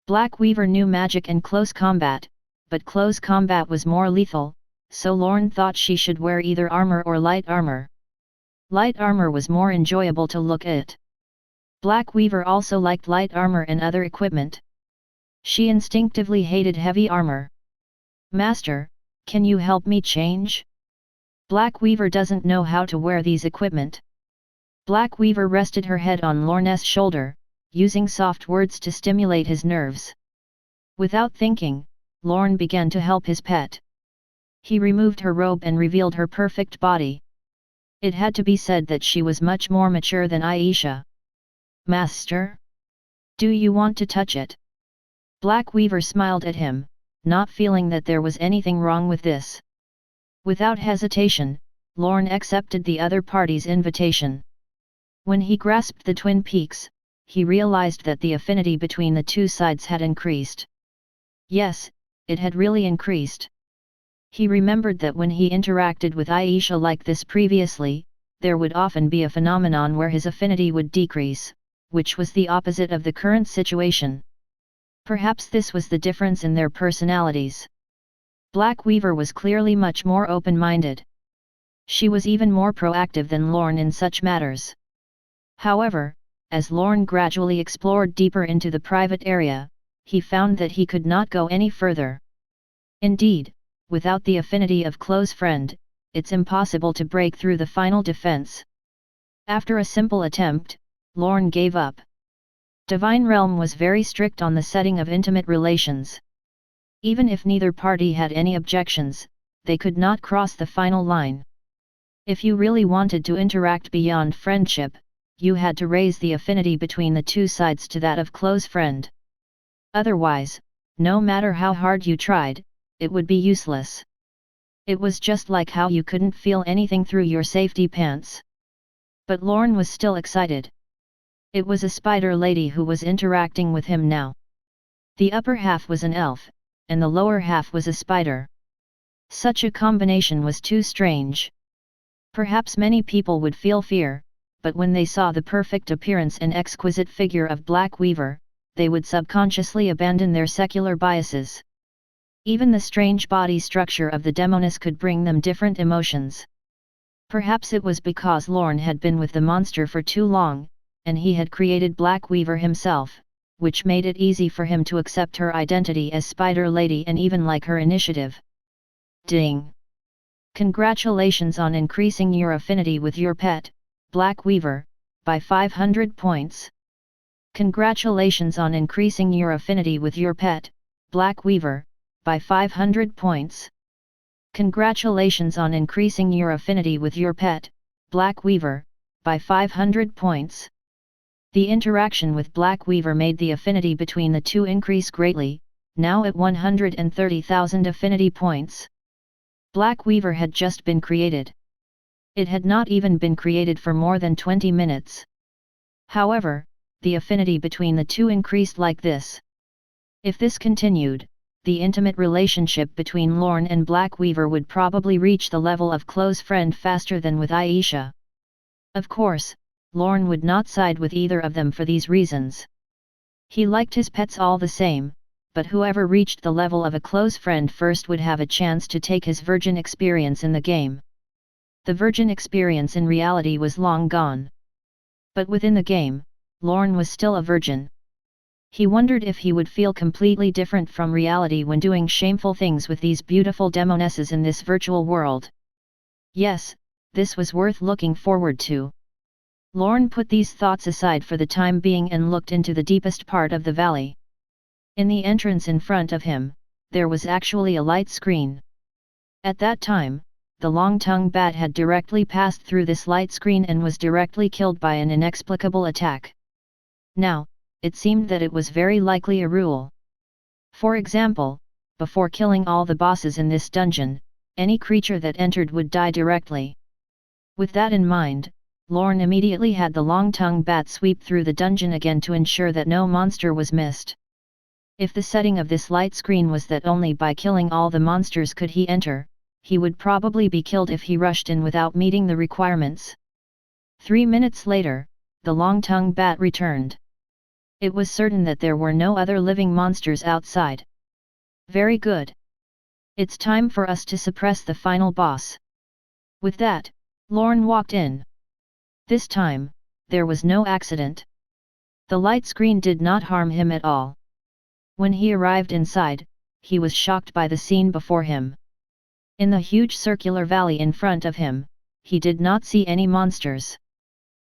Black Weaver knew magic and close combat, but close combat was more lethal, so Lorne thought she should wear either armor or light armor. Light armor was more enjoyable to look at. Black Weaver also liked light armor and other equipment. She instinctively hated heavy armor. Master, can you help me change? Black Weaver doesn't know how to wear these equipment. Black Weaver rested her head on Lorne's shoulder, using soft words to stimulate his nerves. Without thinking, Lorne began to help his pet. He removed her robe and revealed her perfect body. It had to be said that she was much more mature than Aisha. Master? Do you want to touch it? Black Weaver smiled at him, not feeling that there was anything wrong with this. Without hesitation, Lorne accepted the other party's invitation. When he grasped the twin peaks, he realized that the affinity between the 2 sides had increased. Yes, it had really increased. He remembered that when he interacted with Aisha like this previously, there would often be a phenomenon where his affinity would decrease, which was the opposite of the current situation. Perhaps this was the difference in their personalities. Black Weaver was clearly much more open-minded. She was even more proactive than Lorne in such matters. However, as Lorne gradually explored deeper into the private area, he found that he could not go any further. Indeed, without the affinity of close friend, it's impossible to break through the final defense. After a simple attempt, Lorne gave up. Divine Realm was very strict on the setting of intimate relations. Even if neither party had any objections, they could not cross the final line. If you really wanted to interact beyond friendship, you had to raise the affinity between the 2 sides to that of close friend. Otherwise, no matter how hard you tried, it would be useless. It was just like how you couldn't feel anything through your safety pants. But Lorne was still excited. It was a spider lady who was interacting with him now. The upper half was an elf, and the lower half was a spider. Such a combination was too strange. Perhaps many people would feel fear, but when they saw the perfect appearance and exquisite figure of Black Weaver, they would subconsciously abandon their secular biases. Even the strange body structure of the Demoness could bring them different emotions. Perhaps it was because Lorne had been with the monster for too long, and he had created Black Weaver himself, which made it easy for him to accept her identity as Spider Lady and even like her initiative. Ding! Congratulations on increasing your affinity with your pet, Black Weaver, by 500 points. Congratulations on increasing your affinity with your pet, Black Weaver, by 500 points. Congratulations on increasing your affinity with your pet, Black Weaver, by 500 points. The interaction with Black Weaver made the affinity between the 2 increase greatly, now at 130,000 affinity points. Black Weaver had just been created. It had not even been created for more than 20 minutes. However, the affinity between the 2 increased like this. If this continued, the intimate relationship between Lorne and Black Weaver would probably reach the level of close friend faster than with Aisha. Of course, Lorne would not side with either of them for these reasons. He liked his pets all the same, but whoever reached the level of a close friend first would have a chance to take his virgin experience in the game. The virgin experience in reality was long gone. But within the game, Lorne was still a virgin. He wondered if he would feel completely different from reality when doing shameful things with these beautiful demonesses in this virtual world. Yes, this was worth looking forward to. Lorne put these thoughts aside for the time being and looked into the deepest part of the valley. In the entrance in front of him, there was actually a light screen. At that time, the long-tongued bat had directly passed through this light screen and was directly killed by an inexplicable attack. Now, it seemed that it was very likely a rule. For example, before killing all the bosses in this dungeon, any creature that entered would die directly. With that in mind, Lorne immediately had the long-tongued bat sweep through the dungeon again to ensure that no monster was missed. If the setting of this light screen was that only by killing all the monsters could he enter, he would probably be killed if he rushed in without meeting the requirements. 3 minutes later, the long-tongued bat returned. It was certain that there were no other living monsters outside. Very good. It's time for us to suppress the final boss. With that, Lorne walked in. This time, there was no accident. The light screen did not harm him at all. When he arrived inside, he was shocked by the scene before him. In the huge circular valley in front of him, he did not see any monsters.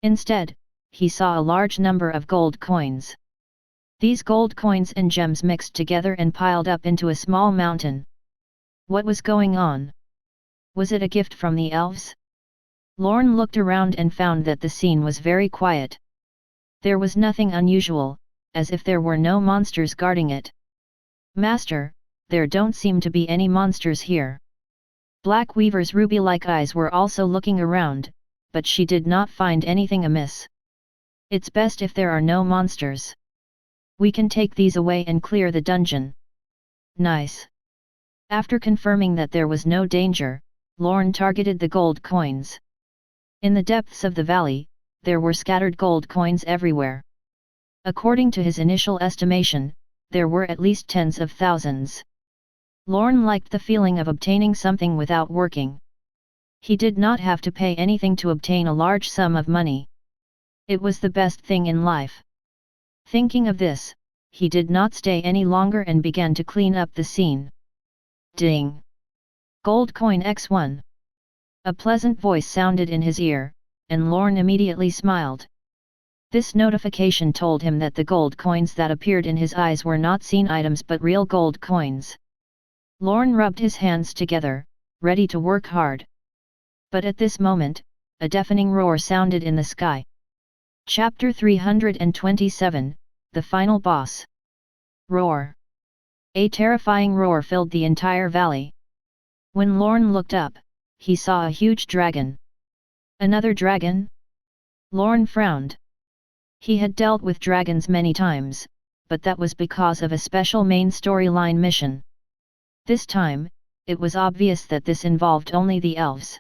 Instead, he saw a large number of gold coins. These gold coins and gems mixed together and piled up into a small mountain. What was going on? Was it a gift from the elves? Lorne looked around and found that the scene was very quiet. There was nothing unusual, as if there were no monsters guarding it. Master, there don't seem to be any monsters here. Black Weaver's ruby-like eyes were also looking around, but she did not find anything amiss. It's best if there are no monsters. We can take these away and clear the dungeon. Nice. After confirming that there was no danger, Lorne targeted the gold coins. In the depths of the valley, there were scattered gold coins everywhere. According to his initial estimation, there were at least tens of thousands. Lorne liked the feeling of obtaining something without working. He did not have to pay anything to obtain a large sum of money. It was the best thing in life. Thinking of this, he did not stay any longer and began to clean up the scene. Ding! Gold coin X1. A pleasant voice sounded in his ear, and Lorne immediately smiled. This notification told him that the gold coins that appeared in his eyes were not seen items but real gold coins. Lorne rubbed his hands together, ready to work hard. But at this moment, a deafening roar sounded in the sky. Chapter 327, The Final Boss. Roar. A terrifying roar filled the entire valley. When Lorne looked up, he saw a huge dragon. Another dragon? Lorne frowned. He had dealt with dragons many times, but that was because of a special main storyline mission. This time, it was obvious that this involved only the elves.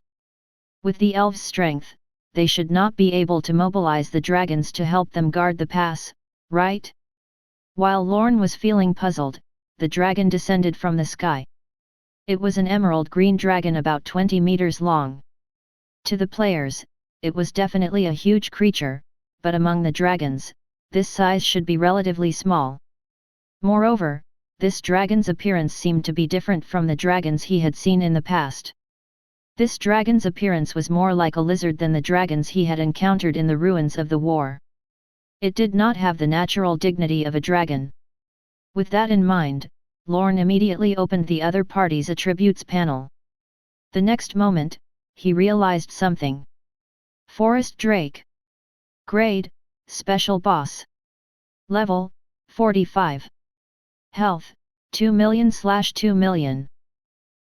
With the elves' strength, they should not be able to mobilize the dragons to help them guard the pass, right? While Lorne was feeling puzzled, the dragon descended from the sky. It was an emerald green dragon about 20 meters long. To the players, it was definitely a huge creature, but among the dragons, this size should be relatively small. Moreover, this dragon's appearance seemed to be different from the dragons he had seen in the past. This dragon's appearance was more like a lizard than the dragons he had encountered in the ruins of the war. It did not have the natural dignity of a dragon. With that in mind, Lorne immediately opened the other party's attributes panel. The next moment, he realized something. Forest Drake. Grade, Special Boss. Level, 45. Health, 2 million/2 million.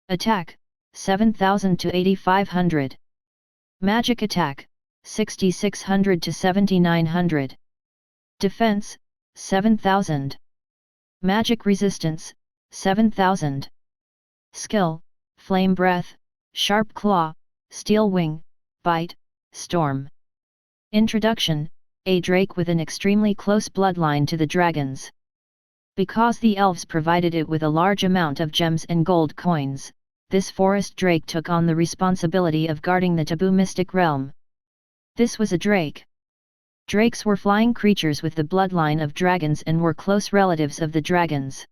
Attack, 7,000 to 8,500. Magic attack, 6,600 to 7,900. Defense, 7,000. Magic resistance, 7,000. Skill, Flame Breath, Sharp Claw, Steel Wing, Bite, Storm. Introduction, a drake with an extremely close bloodline to the dragons. Because the elves provided it with a large amount of gems and gold coins, this forest drake took on the responsibility of guarding the taboo mystic realm. This was a drake. Drakes were flying creatures with the bloodline of dragons and were close relatives of the dragons.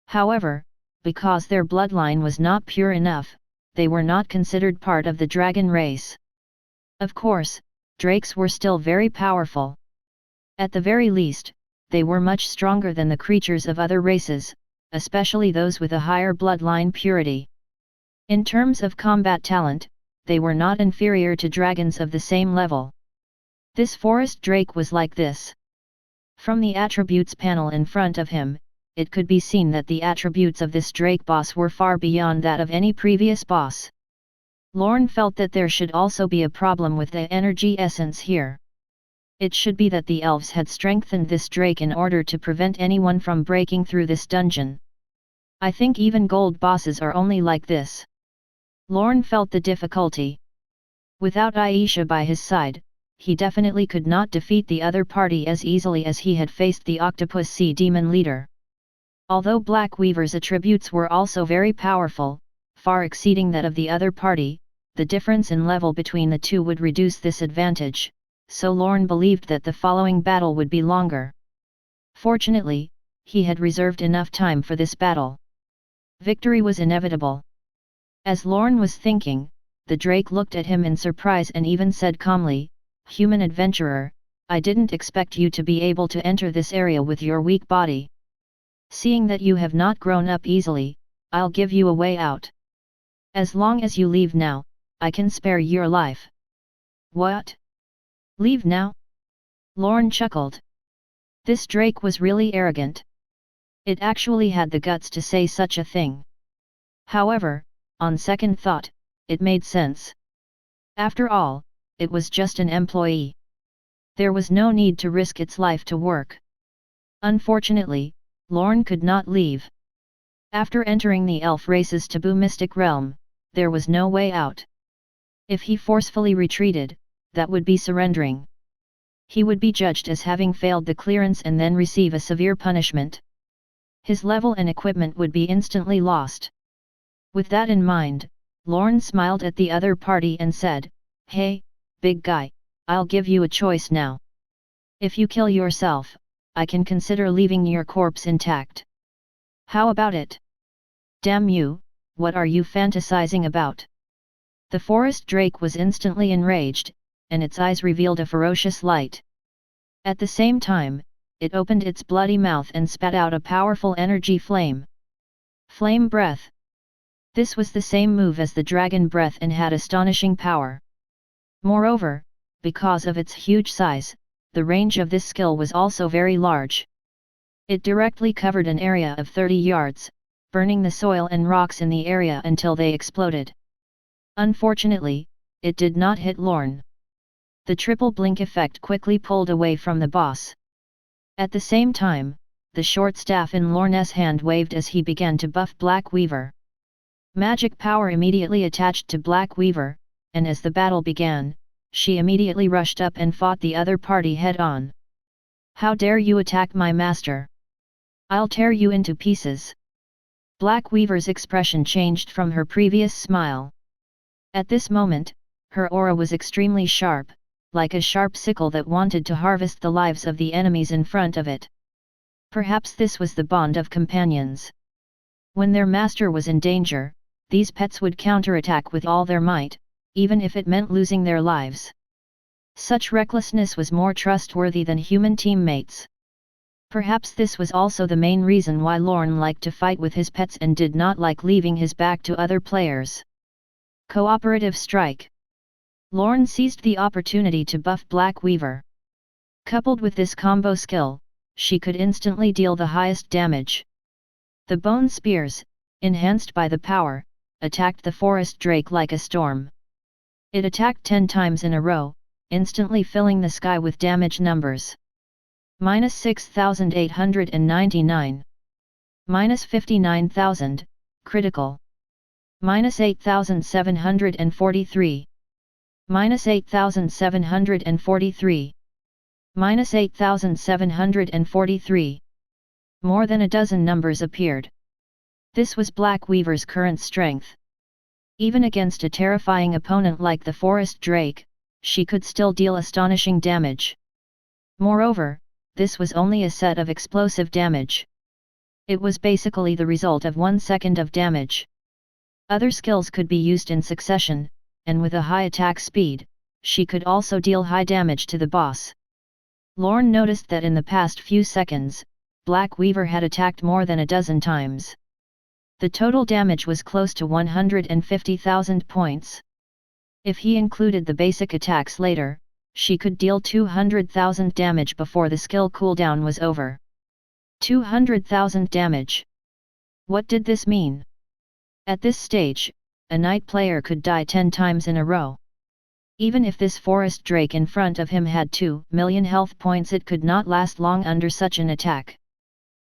However, because their bloodline was not pure enough, they were not considered part of the dragon race. Of course, drakes were still very powerful. At the very least, they were much stronger than the creatures of other races, especially those with a higher bloodline purity. In terms of combat talent, they were not inferior to dragons of the same level. This forest drake was like this. From the attributes panel in front of him, it could be seen that the attributes of this drake boss were far beyond that of any previous boss. Lorne felt that there should also be a problem with the energy essence here. It should be that the elves had strengthened this drake in order to prevent anyone from breaking through this dungeon. I think even gold bosses are only like this. Lorne felt the difficulty. Without Aisha by his side, he definitely could not defeat the other party as easily as he had faced the Octopus Sea Demon leader. Although Black Weaver's attributes were also very powerful, far exceeding that of the other party, the difference in level between the two would reduce this advantage, so Lorne believed that the following battle would be longer. Fortunately, he had reserved enough time for this battle. Victory was inevitable. As Lorne was thinking, the drake looked at him in surprise and even said calmly, "Human adventurer, I didn't expect you to be able to enter this area with your weak body. Seeing that you have not grown up easily, I'll give you a way out. As long as you leave now, I can spare your life." "What? Leave now?" Lorne chuckled. This drake was really arrogant. It actually had the guts to say such a thing. However, on second thought, it made sense. After all, it was just an employee. There was no need to risk its life to work. Unfortunately, Lorne could not leave. After entering the elf race's taboo mystic realm, there was no way out. If he forcefully retreated, that would be surrendering. He would be judged as having failed the clearance and then receive a severe punishment. His level and equipment would be instantly lost. With that in mind, Lorne smiled at the other party and said, "Hey, big guy, I'll give you a choice now. If you kill yourself, I can consider leaving your corpse intact. How about it?" "Damn you, what are you fantasizing about?" The forest drake was instantly enraged, and its eyes revealed a ferocious light. At the same time, it opened its bloody mouth and spat out a powerful energy flame. Flame breath. This was the same move as the dragon breath and had astonishing power. Moreover, because of its huge size, the range of this skill was also very large. It directly covered an area of 30 yards, burning the soil and rocks in the area until they exploded. Unfortunately, it did not hit Lorne. The triple blink effect quickly pulled away from the boss. At the same time, the short staff in Lorne's hand waved as he began to buff Black Weaver. Magic power immediately attached to Black Weaver, and as the battle began, she immediately rushed up and fought the other party head-on. "How dare you attack my master? I'll tear you into pieces." Black Weaver's expression changed from her previous smile. At this moment, her aura was extremely sharp, like a sharp sickle that wanted to harvest the lives of the enemies in front of it. Perhaps this was the bond of companions. When their master was in danger, these pets would counterattack with all their might, even if it meant losing their lives. Such recklessness was more trustworthy than human teammates. Perhaps this was also the main reason why Lorne liked to fight with his pets and did not like leaving his back to other players. Cooperative strike. Lorne seized the opportunity to buff Black Weaver. Coupled with this combo skill, she could instantly deal the highest damage. The bone spears, enhanced by the power, attacked the forest drake like a storm. It attacked 10 times in a row, instantly filling the sky with damage numbers. -6,899. -59,000, critical. -8,743. -8,743. -8,743. More than a dozen numbers appeared. This was Black Weaver's current strength. Even against a terrifying opponent like the forest drake, she could still deal astonishing damage. Moreover, this was only a set of explosive damage. It was basically the result of 1 second of damage. Other skills could be used in succession, and with a high attack speed, she could also deal high damage to the boss. Lorne noticed that in the past few seconds, Black Weaver had attacked more than a dozen times. The total damage was close to 150,000 points. If he included the basic attacks later, she could deal 200,000 damage before the skill cooldown was over. 200,000 damage. What did this mean? At this stage, a knight player could die 10 times in a row. Even if this forest drake in front of him had 2 million health points, it could not last long under such an attack.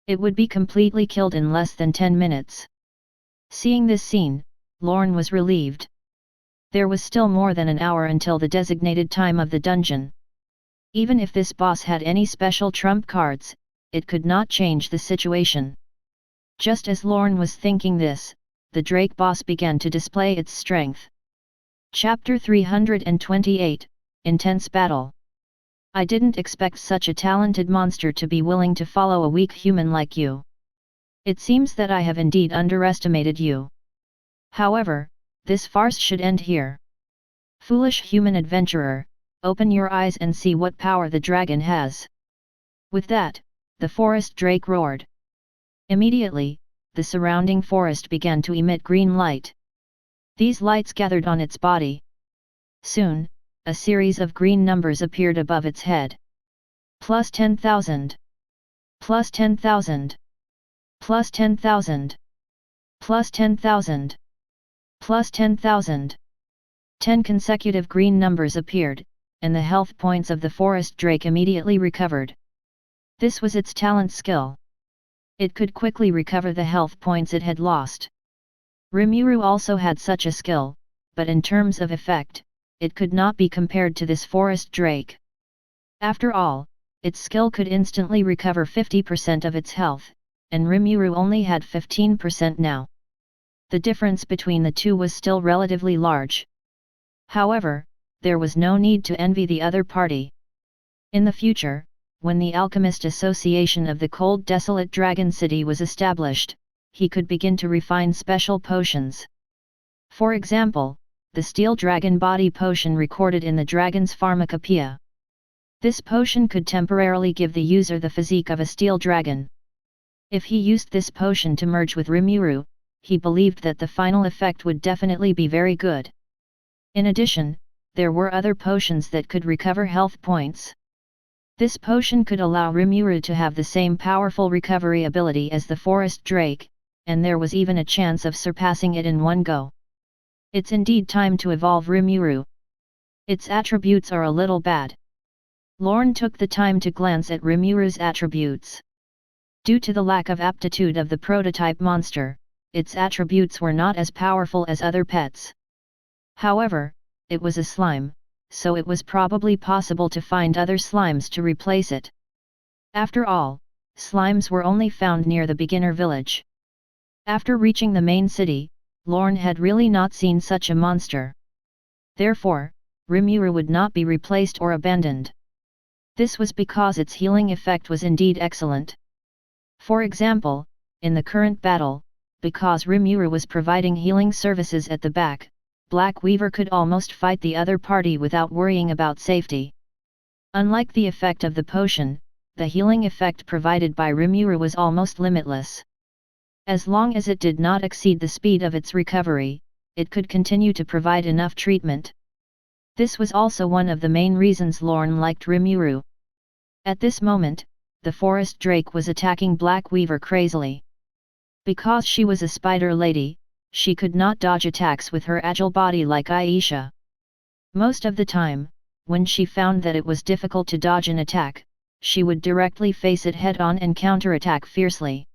It would be completely killed in less than 10 minutes. Seeing this scene, Lorne was relieved. There was still more than an hour until the designated time of the dungeon. Even if this boss had any special trump cards, it could not change the situation. Just as Lorne was thinking this, the Drake boss began to display its strength. Chapter 328, Intense Battle. I didn't expect such a talented monster to be willing to follow a weak human like you. It seems that I have indeed underestimated you. However, this farce should end here. Foolish human adventurer, open your eyes and see what power the dragon has. With that, the forest drake roared. Immediately, the surrounding forest began to emit green light. These lights gathered on its body. Soon, a series of green numbers appeared above its head. Plus 10,000. Plus 10,000. Plus 10,000. Plus 10,000. Plus 10,000. 10 consecutive green numbers appeared, and the health points of the forest drake immediately recovered. This was its talent skill. It could quickly recover the health points it had lost. Rimuru also had such a skill, but in terms of effect, it could not be compared to this forest drake. After all, its skill could instantly recover 50% of its health, and Rimuru only had 15% now. The difference between the two was still relatively large. However, there was no need to envy the other party. In the future, when the Alchemist Association of the Cold Desolate Dragon City was established, he could begin to refine special potions. For example, the Steel Dragon Body Potion recorded in the Dragon's Pharmacopoeia. This potion could temporarily give the user the physique of a steel dragon. If he used this potion to merge with Rimuru, he believed that the final effect would definitely be very good. In addition, there were other potions that could recover health points. This potion could allow Rimuru to have the same powerful recovery ability as the forest drake, and there was even a chance of surpassing it in one go. It's indeed time to evolve Rimuru. Its attributes are a little bad. Lorne took the time to glance at Rimuru's attributes. Due to the lack of aptitude of the prototype monster, its attributes were not as powerful as other pets. However, it was a slime, so it was probably possible to find other slimes to replace it. After all, slimes were only found near the beginner village. After reaching the main city, Lorne had really not seen such a monster. Therefore, Rimuru would not be replaced or abandoned. This was because its healing effect was indeed excellent. For example, in the current battle, because Rimuru was providing healing services at the back, Black Weaver could almost fight the other party without worrying about safety. Unlike the effect of the potion, the healing effect provided by Rimuru was almost limitless. As long as it did not exceed the speed of its recovery, it could continue to provide enough treatment. This was also one of the main reasons Lorne liked Rimuru. At this moment, the forest drake was attacking Black Weaver crazily. Because she was a spider lady, she could not dodge attacks with her agile body like Aisha. Most of the time, when she found that it was difficult to dodge an attack, she would directly face it head-on and counterattack fiercely.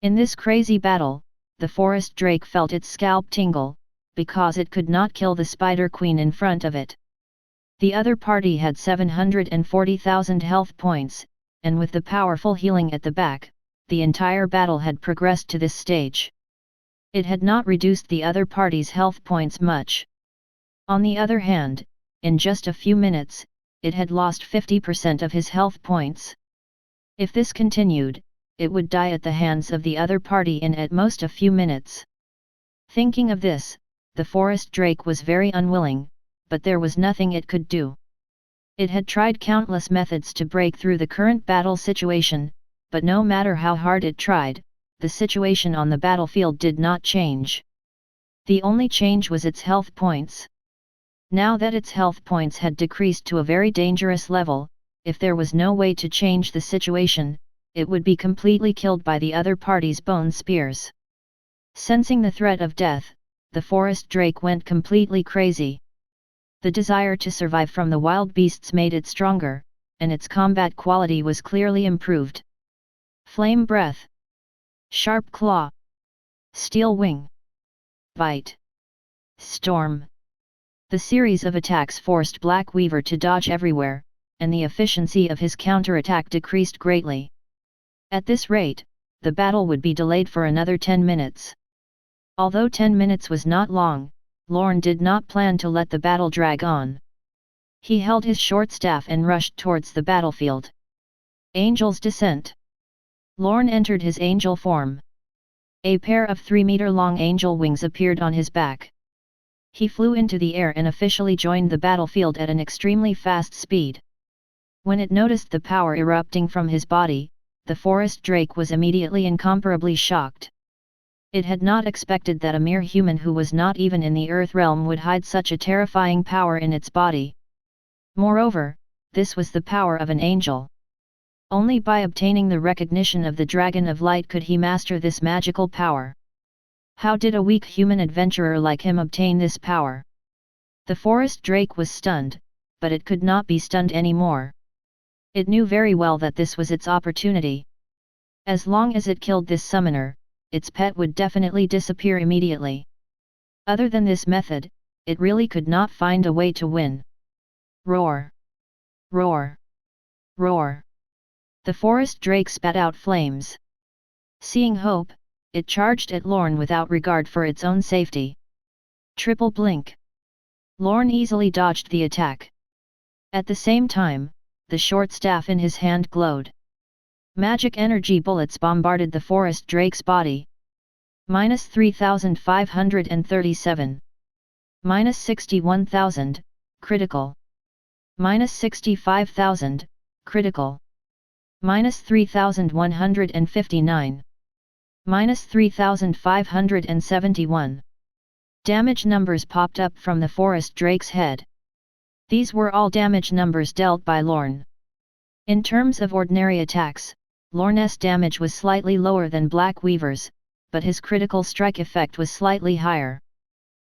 In this crazy battle, the forest drake felt its scalp tingle, because it could not kill the spider queen in front of it. The other party had 740,000 health points, and with the powerful healing at the back, the entire battle had progressed to this stage. It had not reduced the other party's health points much. On the other hand, in just a few minutes, it had lost 50% of his health points. If this continued, it would die at the hands of the other party in at most a few minutes. Thinking of this, the forest drake was very unwilling, but there was nothing it could do. It had tried countless methods to break through the current battle situation, but no matter how hard it tried, the situation on the battlefield did not change. The only change was its health points. Now that its health points had decreased to a very dangerous level, if there was no way to change the situation, it would be completely killed by the other party's bone spears. Sensing the threat of death, the forest drake went completely crazy. The desire to survive from the wild beasts made it stronger, and its combat quality was clearly improved. Flame breath, sharp claw, steel wing, bite, storm. The series of attacks forced Black Weaver to dodge everywhere, and the efficiency of his counterattack decreased greatly. At this rate, the battle would be delayed for another 10 minutes. Although 10 minutes was not long, Lorne did not plan to let the battle drag on. He held his short staff and rushed towards the battlefield. Angel's Descent. Lorne entered his angel form. A pair of 3-meter-long angel wings appeared on his back. He flew into the air and officially joined the battlefield at an extremely fast speed. When it noticed the power erupting from his body, the forest drake was immediately incomparably shocked. It had not expected that a mere human who was not even in the Earth realm would hide such a terrifying power in its body. Moreover, this was the power of an angel. Only by obtaining the recognition of the Dragon of Light could he master this magical power. How did a weak human adventurer like him obtain this power? The forest drake was stunned, but it could not be stunned anymore. It knew very well that this was its opportunity. As long as it killed this summoner, its pet would definitely disappear immediately. Other than this method, it really could not find a way to win. Roar! Roar! Roar! The forest drake spat out flames. Seeing hope, it charged at Lorne without regard for its own safety. Triple blink. Lorne easily dodged the attack. At the same time, the short staff in his hand glowed. Magic energy bullets bombarded the forest drake's body. -3,537. -61,000, critical. -65,000, critical. -3,159. -3,571. Damage numbers popped up from the forest drake's head. These were all damage numbers dealt by Lorne. In terms of ordinary attacks, Lorne's damage was slightly lower than Black Weaver's, but his critical strike effect was slightly higher.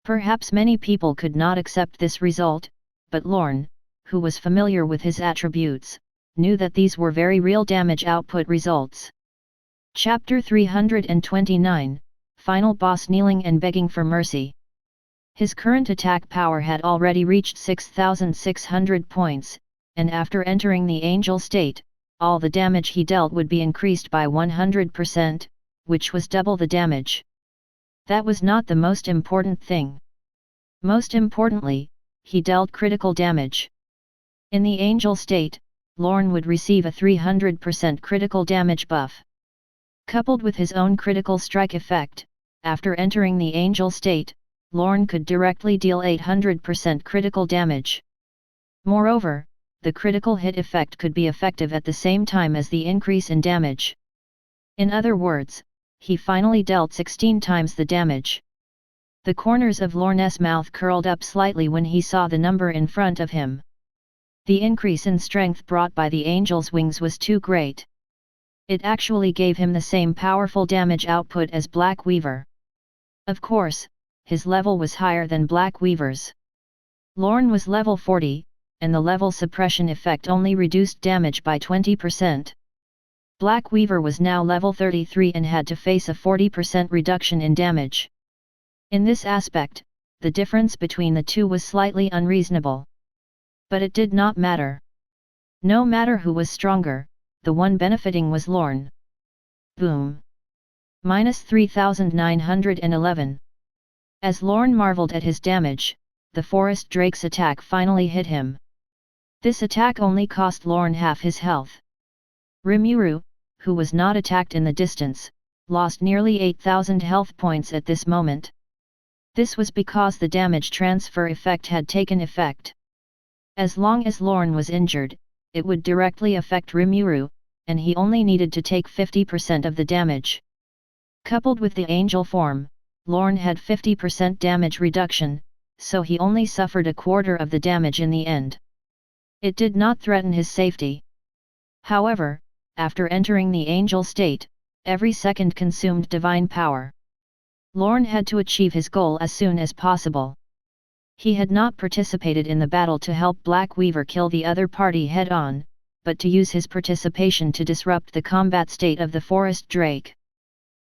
Perhaps many people could not accept this result, but Lorne, who was familiar with his attributes, knew that these were very real damage output results. Chapter 329, Final Boss Kneeling and Begging for Mercy. His current attack power had already reached 6,600 points, and after entering the angel state, all the damage he dealt would be increased by 100%, which was double the damage. That was not the most important thing. Most importantly, he dealt critical damage. In the angel state, Lorne would receive a 300% critical damage buff. Coupled with his own critical strike effect, after entering the angel state, Lorne could directly deal 800% critical damage. Moreover, the critical hit effect could be effective at the same time as the increase in damage. In other words, he finally dealt 16 times the damage. The corners of Lorne's mouth curled up slightly when he saw the number in front of him. The increase in strength brought by the angel's wings was too great. It actually gave him the same powerful damage output as Black Weaver. Of course, his level was higher than Black Weaver's. Lorne was level 40, and the level suppression effect only reduced damage by 20%. Black Weaver was now level 33 and had to face a 40% reduction in damage. In this aspect, the difference between the two was slightly unreasonable. But it did not matter. No matter who was stronger, the one benefiting was Lorne. Boom! -3,911. As Lorne marveled at his damage, the forest drake's attack finally hit him. This attack only cost Lorne half his health. Rimuru, who was not attacked in the distance, lost nearly 8,000 health points at this moment. This was because the damage transfer effect had taken effect. As long as Lorne was injured, it would directly affect Rimuru, and he only needed to take 50% of the damage. Coupled with the angel form, Lorne had 50% damage reduction, so he only suffered a quarter of the damage in the end. It did not threaten his safety. However, after entering the angel state, every second consumed divine power. Lorne had to achieve his goal as soon as possible. He had not participated in the battle to help Black Weaver kill the other party head-on, but to use his participation to disrupt the combat state of the forest drake.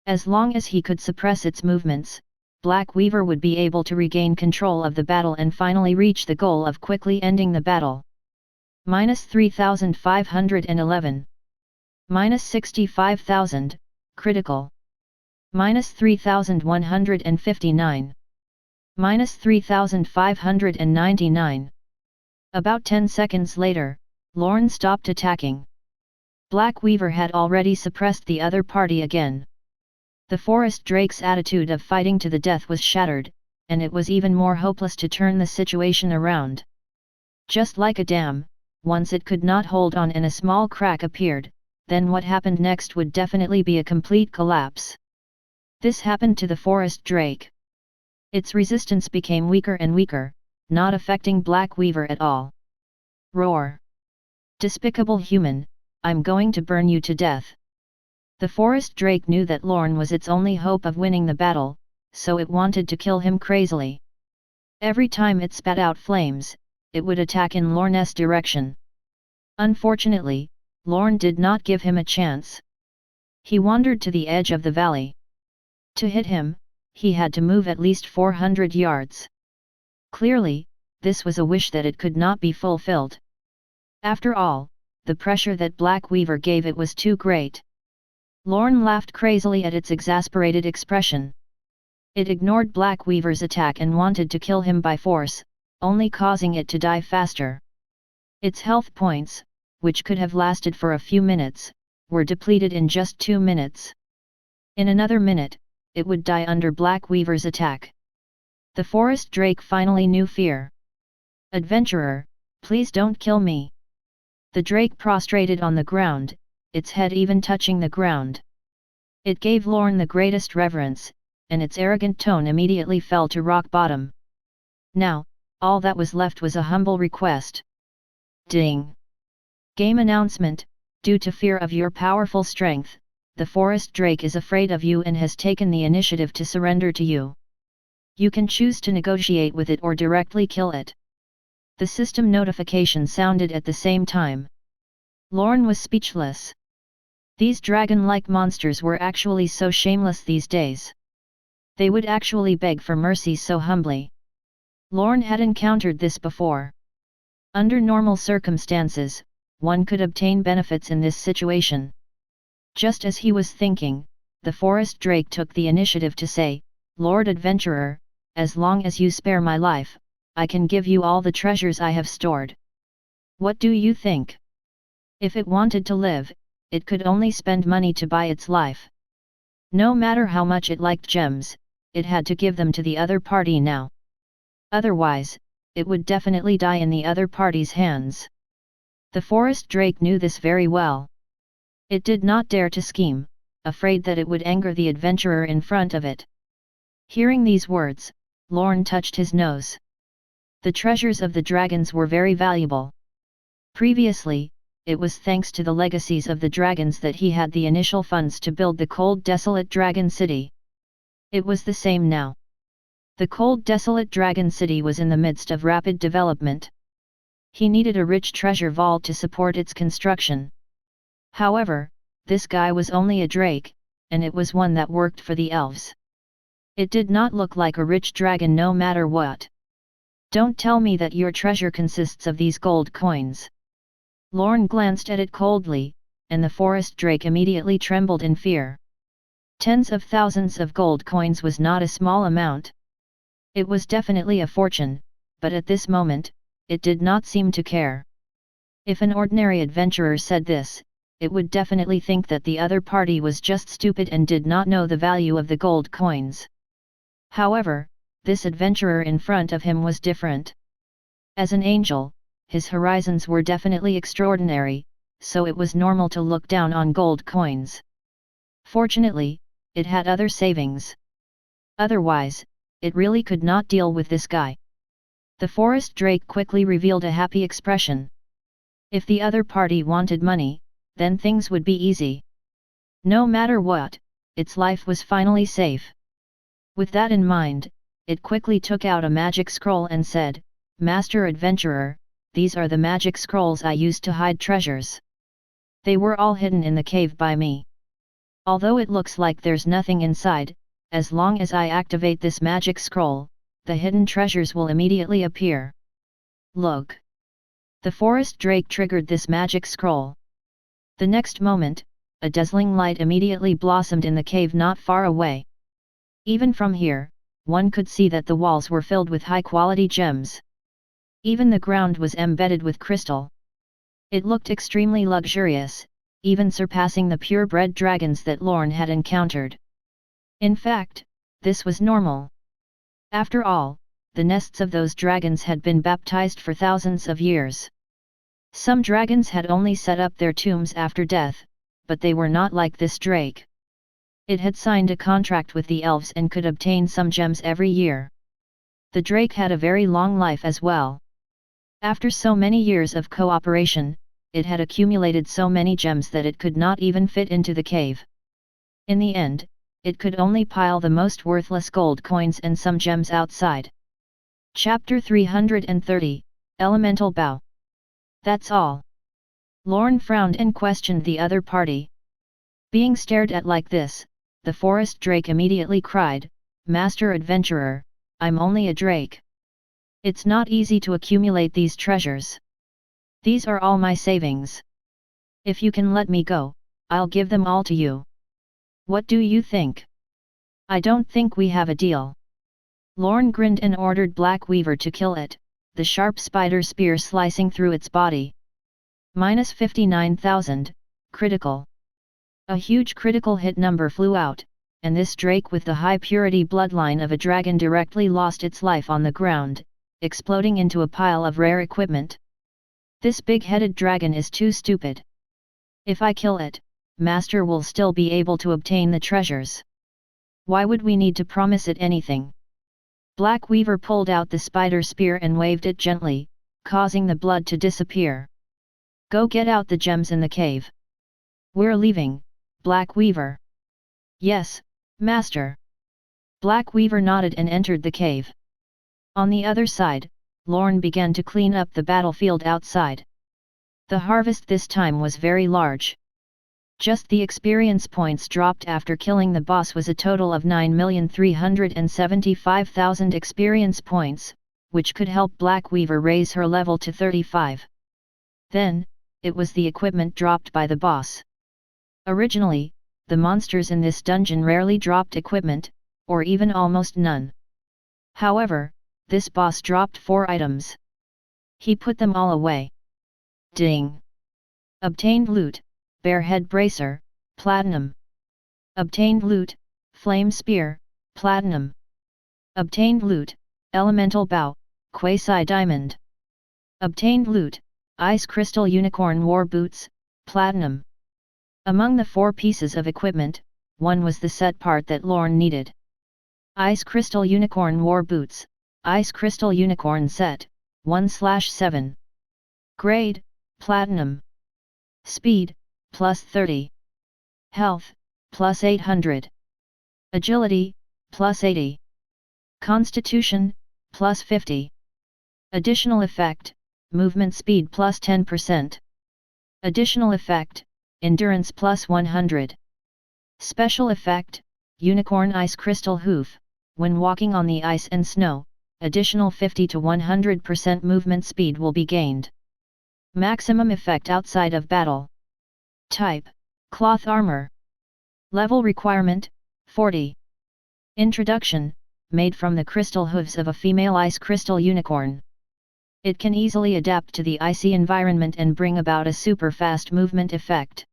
As long as he could suppress its movements, Black Weaver would be able to regain control of the battle and finally reach the goal of quickly ending the battle. -3,511. -65,000, critical. -3,159. -3,599. About 10 seconds later, Lorne stopped attacking. Black Weaver had already suppressed the other party again. The forest drake's attitude of fighting to the death was shattered, and it was even more hopeless to turn the situation around. Just like a dam, once it could not hold on and a small crack appeared, then what happened next would definitely be a complete collapse. This happened to the forest drake. Its resistance became weaker and weaker, not affecting Black Weaver at all. Roar! Despicable human, I'm going to burn you to death. The forest drake knew that Lorne was its only hope of winning the battle, so it wanted to kill him crazily. Every time it spat out flames, it would attack in Lorne's direction. Unfortunately, Lorne did not give him a chance. He wandered to the edge of the valley. To hit him, he had to move at least 400 yards. Clearly, this was a wish that it could not be fulfilled. After all, the pressure that Black Weaver gave it was too great. Lorne laughed crazily at its exasperated expression. It ignored Black Weaver's attack and wanted to kill him by force, only causing it to die faster. Its health points, which could have lasted for a few minutes, were depleted in just 2 minutes. In another minute, it would die under Black Weaver's attack. The forest drake finally knew fear. "Adventurer, please don't kill me." The drake prostrated on the ground, its head even touching the ground. It gave Lorne the greatest reverence, and its arrogant tone immediately fell to rock bottom. Now, all that was left was a humble request. Ding! Game announcement: due to fear of your powerful strength, the forest drake is afraid of you and has taken the initiative to surrender to you. You can choose to negotiate with it or directly kill it. The system notification sounded at the same time. Lorne was speechless. These dragon-like monsters were actually so shameless these days. They would actually beg for mercy so humbly. Lorne had encountered this before. Under normal circumstances, one could obtain benefits in this situation. Just as he was thinking, the forest drake took the initiative to say, "Lord Adventurer, as long as you spare my life, I can give you all the treasures I have stored. What do you think?" If it wanted to live, it could only spend money to buy its life. No matter how much it liked gems, it had to give them to the other party now. Otherwise, it would definitely die in the other party's hands. The forest drake knew this very well. It did not dare to scheme, afraid that it would anger the adventurer in front of it. Hearing these words, Lorne touched his nose. The treasures of the dragons were very valuable. Previously, it was thanks to the legacies of the dragons that he had the initial funds to build the cold desolate dragon city. It was the same now. The cold desolate dragon city was in the midst of rapid development. He needed a rich treasure vault to support its construction. However, this guy was only a drake, and it was one that worked for the elves. It did not look like a rich dragon no matter what. "Don't tell me that your treasure consists of these gold coins." Lorne glanced at it coldly, and the forest drake immediately trembled in fear. Tens of thousands of gold coins was not a small amount. It was definitely a fortune, but at this moment, it did not seem to care. If an ordinary adventurer said this, it would definitely think that the other party was just stupid and did not know the value of the gold coins. However, this adventurer in front of him was different. As an angel, his horizons were definitely extraordinary, so it was normal to look down on gold coins. Fortunately, it had other savings. Otherwise, it really could not deal with this guy. The forest drake quickly revealed a happy expression. If the other party wanted money, then things would be easy. No matter what, its life was finally safe. With that in mind, it quickly took out a magic scroll and said, "Master Adventurer, these are the magic scrolls I used to hide treasures. They were all hidden in the cave by me. Although it looks like there's nothing inside, as long as I activate this magic scroll, the hidden treasures will immediately appear. Look." The forest drake triggered this magic scroll. The next moment, a dazzling light immediately blossomed in the cave not far away. Even from here, one could see that the walls were filled with high-quality gems. Even the ground was embedded with crystal. It looked extremely luxurious, even surpassing the purebred dragons that Lorne had encountered. In fact, this was normal. After all, the nests of those dragons had been baptized for thousands of years. Some dragons had only set up their tombs after death, but they were not like this drake. It had signed a contract with the elves and could obtain some gems every year. The drake had a very long life as well. After so many years of cooperation, it had accumulated so many gems that it could not even fit into the cave. In the end, it could only pile the most worthless gold coins and some gems outside. Chapter 330, Elemental Bow. That's all. Lorne frowned and questioned the other party. Being stared at like this, the forest drake immediately cried, "Master Adventurer, I'm only a drake. It's not easy to accumulate these treasures. These are all my savings. If you can let me go, I'll give them all to you. What do you think?" "I don't think we have a deal." Lorne grinned and ordered Black Weaver to kill it, the sharp spider spear slicing through its body. Minus 59,000, critical. A huge critical hit number flew out, and this drake with the high purity bloodline of a dragon directly lost its life on the ground, exploding into a pile of rare equipment. This big-headed dragon is too stupid. If I kill it, Master will still be able to obtain the treasures. Why would we need to promise it anything? Black Weaver pulled out the spider spear and waved it gently, causing the blood to disappear. "Go get out the gems in the cave." "We're leaving, Black Weaver." "Yes, Master." Black Weaver nodded and entered the cave. On the other side, Lorne began to clean up the battlefield outside. The harvest this time was very large. Just the experience points dropped after killing the boss was a total of 9,375,000 experience points, which could help Black Weaver raise her level to 35. Then, it was the equipment dropped by the boss. Originally, the monsters in this dungeon rarely dropped equipment, or even almost none. However, this boss dropped 4 items. He put them all away. Ding! Obtained loot, Bear Head Bracer, Platinum. Obtained loot, Flame Spear, Platinum. Obtained loot, Elemental Bow, Quasi Diamond. Obtained loot, Ice Crystal Unicorn War Boots, Platinum. Among the 4 pieces of equipment, one was the set part that Lorne needed. Ice Crystal Unicorn War Boots, Ice Crystal Unicorn Set, 1/7. Grade, Platinum. Speed, plus 30. Health, plus 800. Agility, plus 80. Constitution, plus 50. Additional effect, movement speed plus 10%. Additional effect, endurance plus 100. Special effect, Unicorn Ice Crystal Hoof, when walking on the ice and snow, additional 50 to 100% movement speed will be gained. Maximum effect outside of battle. Type, Cloth Armor. Level requirement, 40. Introduction, made from the crystal hooves of a female ice crystal unicorn. It can easily adapt to the icy environment and bring about a super fast movement effect.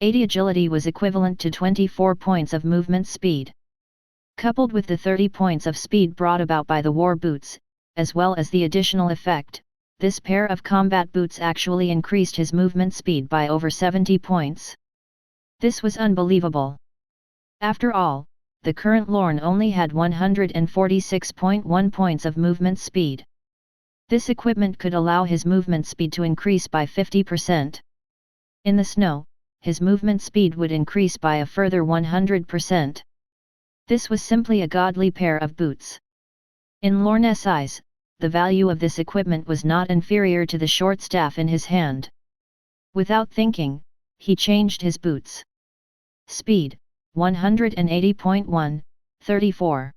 80 agility was equivalent to 24 points of movement speed. Coupled with the 30 points of speed brought about by the war boots, as well as the additional effect, this pair of combat boots actually increased his movement speed by over 70 points. This was unbelievable. After all, the current Lorne only had 146.1 points of movement speed. This equipment could allow his movement speed to increase by 50%. In the snow, his movement speed would increase by a further 100%. This was simply a godly pair of boots. In Lorne's eyes, the value of this equipment was not inferior to the short staff in his hand. Without thinking, he changed his boots. Speed, 180.1, 34.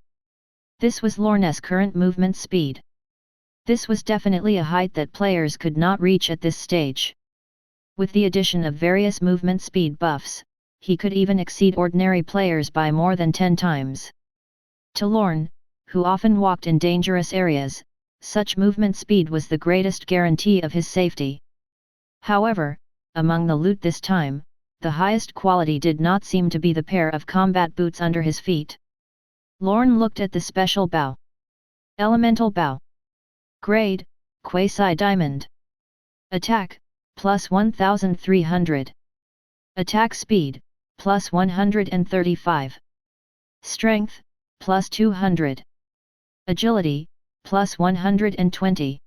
This was Lorne's current movement speed. This was definitely a height that players could not reach at this stage. With the addition of various movement speed buffs, he could even exceed ordinary players by more than 10 times. To Lorne, who often walked in dangerous areas, such movement speed was the greatest guarantee of his safety. However, among the loot this time, the highest quality did not seem to be the pair of combat boots under his feet. Lorne looked at the special bow. Elemental bow. Grade, Quasi-Diamond. Attack, plus 1300. Attack speed, plus 135. Strength, plus 200. Agility, plus 120.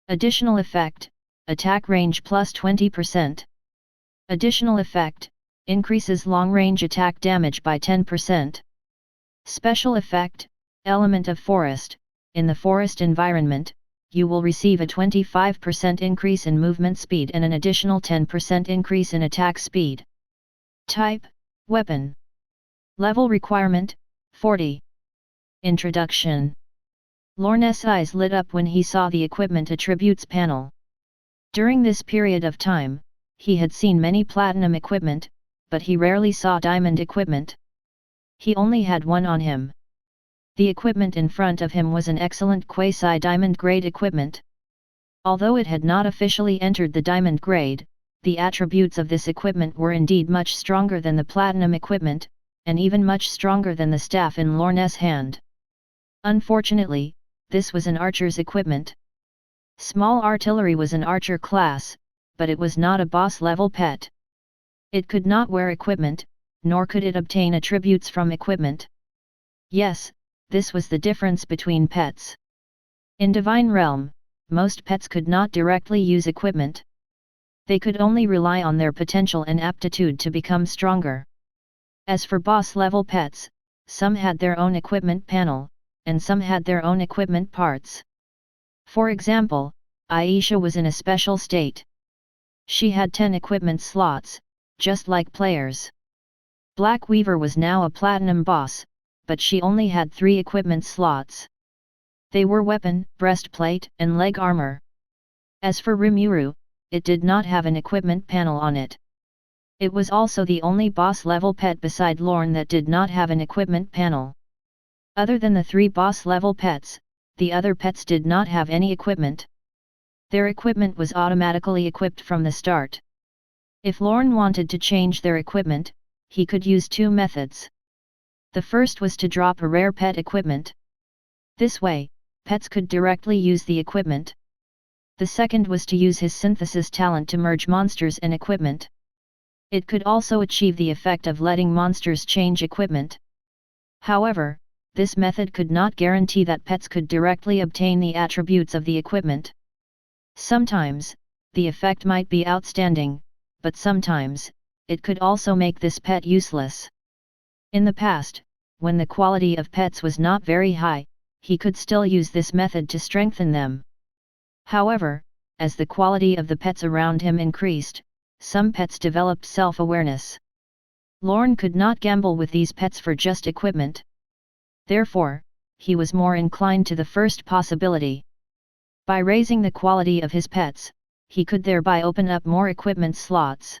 Additional effect, attack range plus 20%. Additional effect, increases long-range attack damage by 10%. Special effect, element of forest. In the forest environment, you will receive a 25% increase in movement speed and an additional 10% increase in attack speed. Type, weapon. Level requirement, 40. Introduction. Lorne's eyes lit up when he saw the equipment attributes panel. During this period of time, he had seen many platinum equipment, but he rarely saw diamond equipment. He only had one on him. The equipment in front of him was an excellent quasi-diamond grade equipment. Although it had not officially entered the diamond grade, the attributes of this equipment were indeed much stronger than the platinum equipment, and even much stronger than the staff in Lorne's hand. Unfortunately, this was an archer's equipment. Small artillery was an archer class, but it was not a boss-level pet. It could not wear equipment, nor could it obtain attributes from equipment. Yes, this was the difference between pets. In Divine Realm, most pets could not directly use equipment. They could only rely on their potential and aptitude to become stronger. As for boss-level pets, some had their own equipment panel, and some had their own equipment parts. For example, Aisha was in a special state. She had 10 equipment slots, just like players. Black Weaver was now a platinum boss, but she only had 3 equipment slots. They were weapon, breastplate, and leg armor. As for Rimuru, it did not have an equipment panel on it. It was also the only boss-level pet beside Lorne that did not have an equipment panel. Other than the 3 boss-level pets, the other pets did not have any equipment. Their equipment was automatically equipped from the start. If Lorne wanted to change their equipment, he could use 2 methods. The first was to drop a rare pet equipment. This way, pets could directly use the equipment. The second was to use his synthesis talent to merge monsters and equipment. It could also achieve the effect of letting monsters change equipment. However, this method could not guarantee that pets could directly obtain the attributes of the equipment. Sometimes, the effect might be outstanding, but sometimes, it could also make this pet useless. In the past, when the quality of pets was not very high, he could still use this method to strengthen them. However, as the quality of the pets around him increased, some pets developed self-awareness. Lorne could not gamble with these pets for just equipment. Therefore, he was more inclined to the first possibility. By raising the quality of his pets, he could thereby open up more equipment slots.